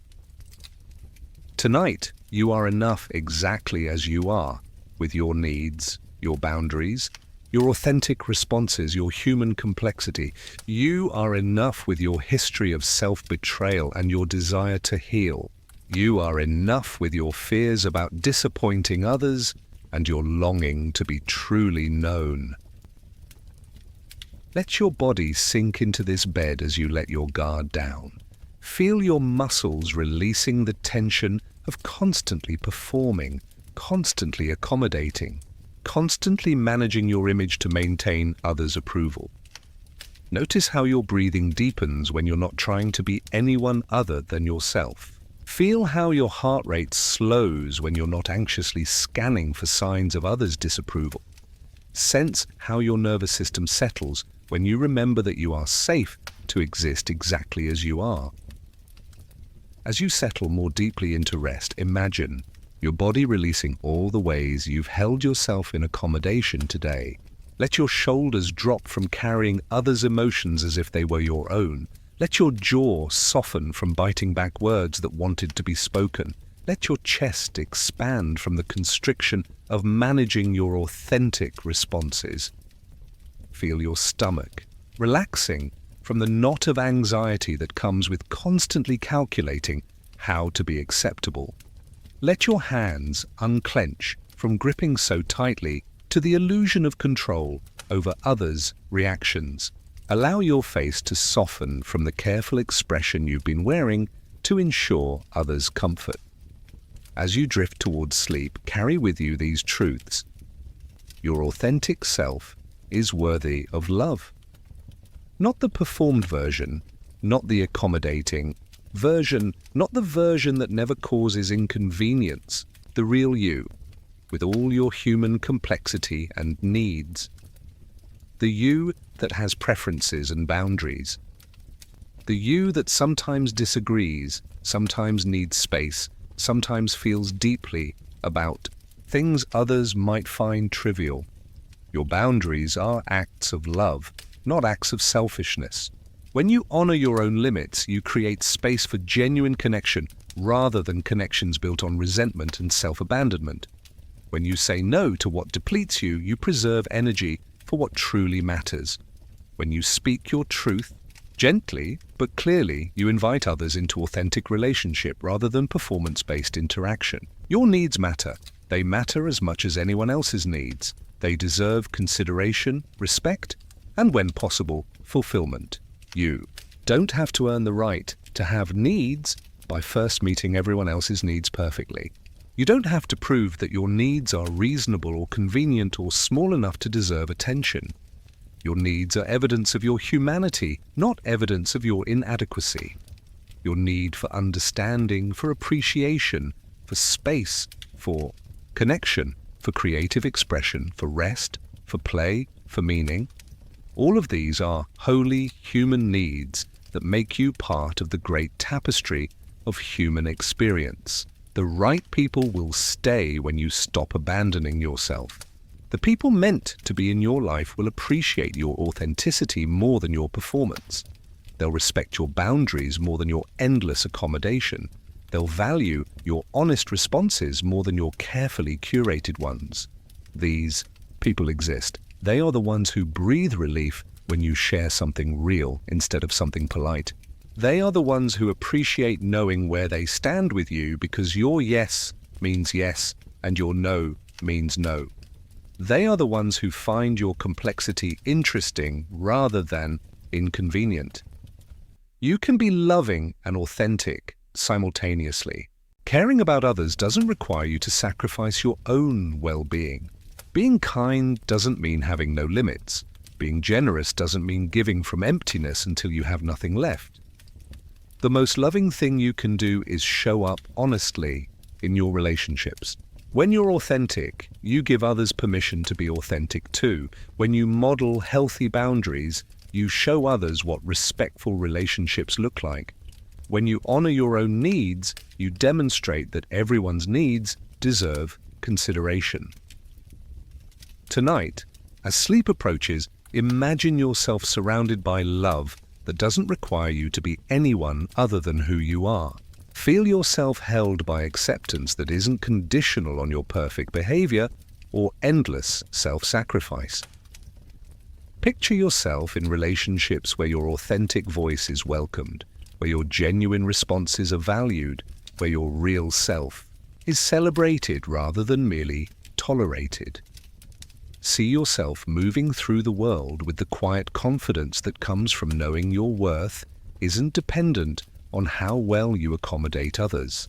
Tonight, you are enough exactly as you are, with your needs, your boundaries, your authentic responses, your human complexity. You are enough with your history of self-betrayal and your desire to heal. You are enough with your fears about disappointing others and your longing to be truly known. Let your body sink into this bed as you let your guard down. Feel your muscles releasing the tension of constantly performing, constantly accommodating. constantly managing your image to maintain others' approval. Notice how your breathing deepens when you're not trying to be anyone other than yourself. Feel how your heart rate slows when you're not anxiously scanning for signs of others' disapproval. Sense how your nervous system settles when you remember that you are safe to exist exactly as you are. As you settle more deeply into rest, imagine your body releasing all the ways you've held yourself in accommodation today. Let your shoulders drop from carrying others' emotions as if they were your own. Let your jaw soften from biting back words that wanted to be spoken. Let your chest expand from the constriction of managing your authentic responses. Feel your stomach relaxing from the knot of anxiety that comes with constantly calculating how to be acceptable. Let your hands unclench from gripping so tightly to the illusion of control over others' reactions. Allow your face to soften from the careful expression you've been wearing to ensure others' comfort. As you drift towards sleep, carry with you these truths. Your authentic self is worthy of love. Not the performed version, not the accommodating version, not the version that never causes inconvenience, the real you, with all your human complexity and needs. The you that has preferences and boundaries. The you that sometimes disagrees, sometimes needs space, sometimes feels deeply about things others might find trivial. Your boundaries are acts of love, not acts of selfishness. When you honor your own limits, you create space for genuine connection rather than connections built on resentment and self-abandonment. When you say no to what depletes you, you preserve energy for what truly matters. When you speak your truth, gently but clearly, you invite others into authentic relationship rather than performance-based interaction. Your needs matter. They matter as much as anyone else's needs. They deserve consideration, respect, and when possible, fulfillment. You don't have to earn the right to have needs by first meeting everyone else's needs perfectly. You don't have to prove that your needs are reasonable or convenient or small enough to deserve attention. Your needs are evidence of your humanity, not evidence of your inadequacy. Your need for understanding, for appreciation, for space, for connection, for creative expression, for rest, for play, for meaning. All of these are holy human needs that make you part of the great tapestry of human experience. The right people will stay when you stop abandoning yourself. The people meant to be in your life will appreciate your authenticity more than your performance. They'll respect your boundaries more than your endless accommodation. They'll value your honest responses more than your carefully curated ones. These people exist. They are the ones who breathe relief when you share something real instead of something polite. They are the ones who appreciate knowing where they stand with you because your yes means yes and your no means no. They are the ones who find your complexity interesting rather than inconvenient. You can be loving and authentic simultaneously. Caring about others doesn't require you to sacrifice your own well-being. Being kind doesn't mean having no limits. Being generous doesn't mean giving from emptiness until you have nothing left. The most loving thing you can do is show up honestly in your relationships. When you're authentic, you give others permission to be authentic too. When you model healthy boundaries, you show others what respectful relationships look like. When you honor your own needs, you demonstrate that everyone's needs deserve consideration. Tonight, as sleep approaches, imagine yourself surrounded by love that doesn't require you to be anyone other than who you are. Feel yourself held by acceptance that isn't conditional on your perfect behavior or endless self-sacrifice. Picture yourself in relationships where your authentic voice is welcomed, where your genuine responses are valued, where your real self is celebrated rather than merely tolerated. See yourself moving through the world with the quiet confidence that comes from knowing your worth isn't dependent on how well you accommodate others.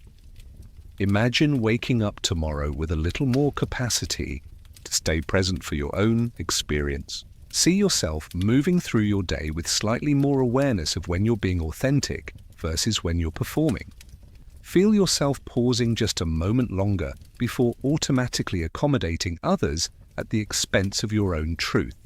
Imagine waking up tomorrow with a little more capacity to stay present for your own experience. See yourself moving through your day with slightly more awareness of when you're being authentic versus when you're performing. Feel yourself pausing just a moment longer before automatically accommodating others at the expense of your own truth.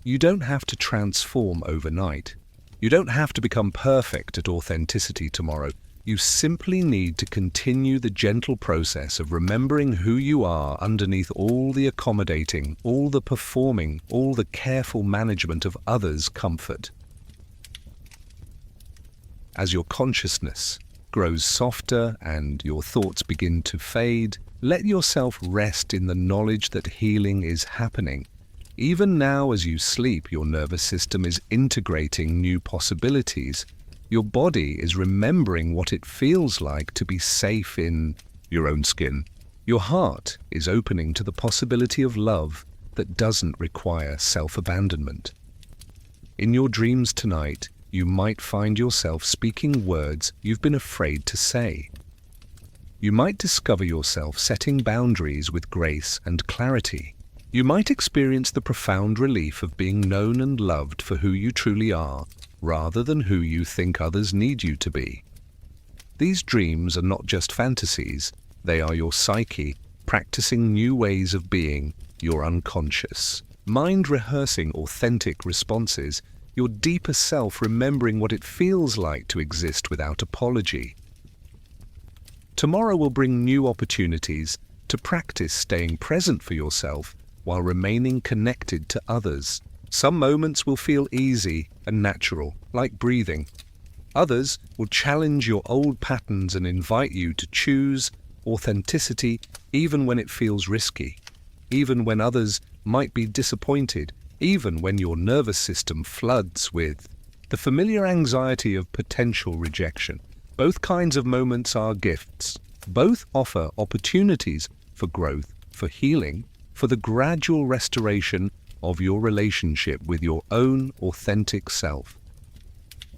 You don't have to transform overnight. You don't have to become perfect at authenticity tomorrow. You simply need to continue the gentle process of remembering who you are underneath all the accommodating, all the performing, all the careful management of others' comfort. As your consciousness grows softer and your thoughts begin to fade, let yourself rest in the knowledge that healing is happening. Even now, as you sleep, your nervous system is integrating new possibilities. Your body is remembering what it feels like to be safe in your own skin. Your heart is opening to the possibility of love that doesn't require self-abandonment. In your dreams tonight, you might find yourself speaking words you've been afraid to say. You might discover yourself setting boundaries with grace and clarity. You might experience the profound relief of being known and loved for who you truly are, rather than who you think others need you to be. These dreams are not just fantasies, they are your psyche practicing new ways of being, your unconscious mind rehearsing authentic responses, your deeper self remembering what it feels like to exist without apology. Tomorrow will bring new opportunities to practice staying present for yourself while remaining connected to others. Some moments will feel easy and natural, like breathing. Others will challenge your old patterns and invite you to choose authenticity even when it feels risky, even when others might be disappointed, even when your nervous system floods with the familiar anxiety of potential rejection. Both kinds of moments are gifts. Both offer opportunities for growth, for healing, for the gradual restoration of your relationship with your own authentic self.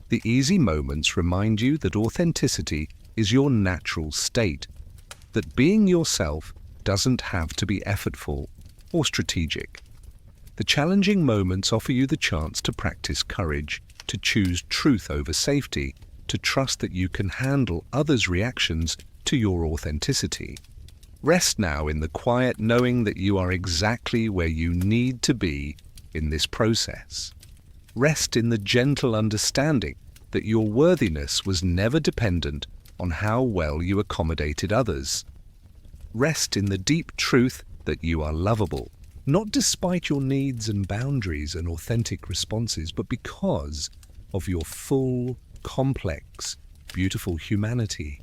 The easy moments remind you that authenticity is your natural state, that being yourself doesn't have to be effortful or strategic. The challenging moments offer you the chance to practice courage, to choose truth over safety, to trust that you can handle others' reactions to your authenticity. Rest now in the quiet knowing that you are exactly where you need to be in this process. Rest in the gentle understanding that your worthiness was never dependent on how well you accommodated others. Rest in the deep truth that you are lovable, not despite your needs and boundaries and authentic responses, but because of your full, complex, beautiful humanity.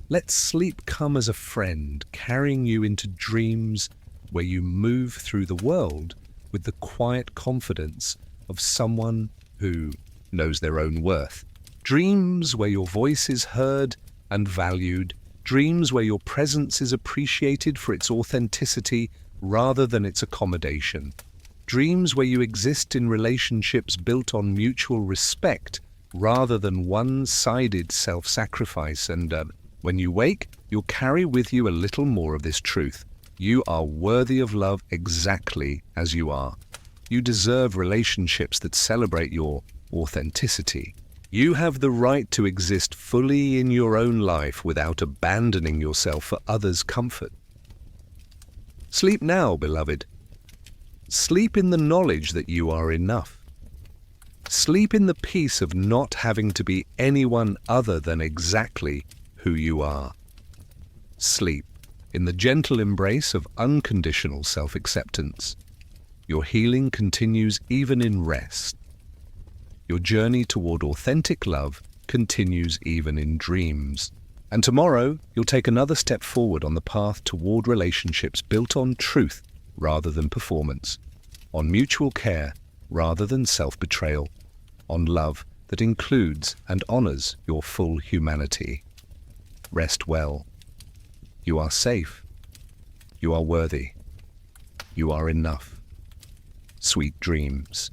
Let sleep come as a friend, carrying you into dreams where you move through the world with the quiet confidence of someone who knows their own worth. Dreams where your voice is heard and valued. Dreams where your presence is appreciated for its authenticity rather than its accommodation. Dreams where you exist in relationships built on mutual respect rather than one-sided self-sacrifice. And when you wake, you'll carry with you a little more of this truth. You are worthy of love exactly as you are. You deserve relationships that celebrate your authenticity. You have the right to exist fully in your own life without abandoning yourself for others' comfort. Sleep now, beloved. Sleep in the knowledge that you are enough. Sleep in the peace of not having to be anyone other than exactly who you are. Sleep in the gentle embrace of unconditional self-acceptance. Your healing continues even in rest. Your journey toward authentic love continues even in dreams. And tomorrow, you'll take another step forward on the path toward relationships built on truth rather than performance, on mutual care rather than self-betrayal, on love that includes and honors your full humanity. Rest well. You are safe. You are worthy. You are enough. Sweet dreams.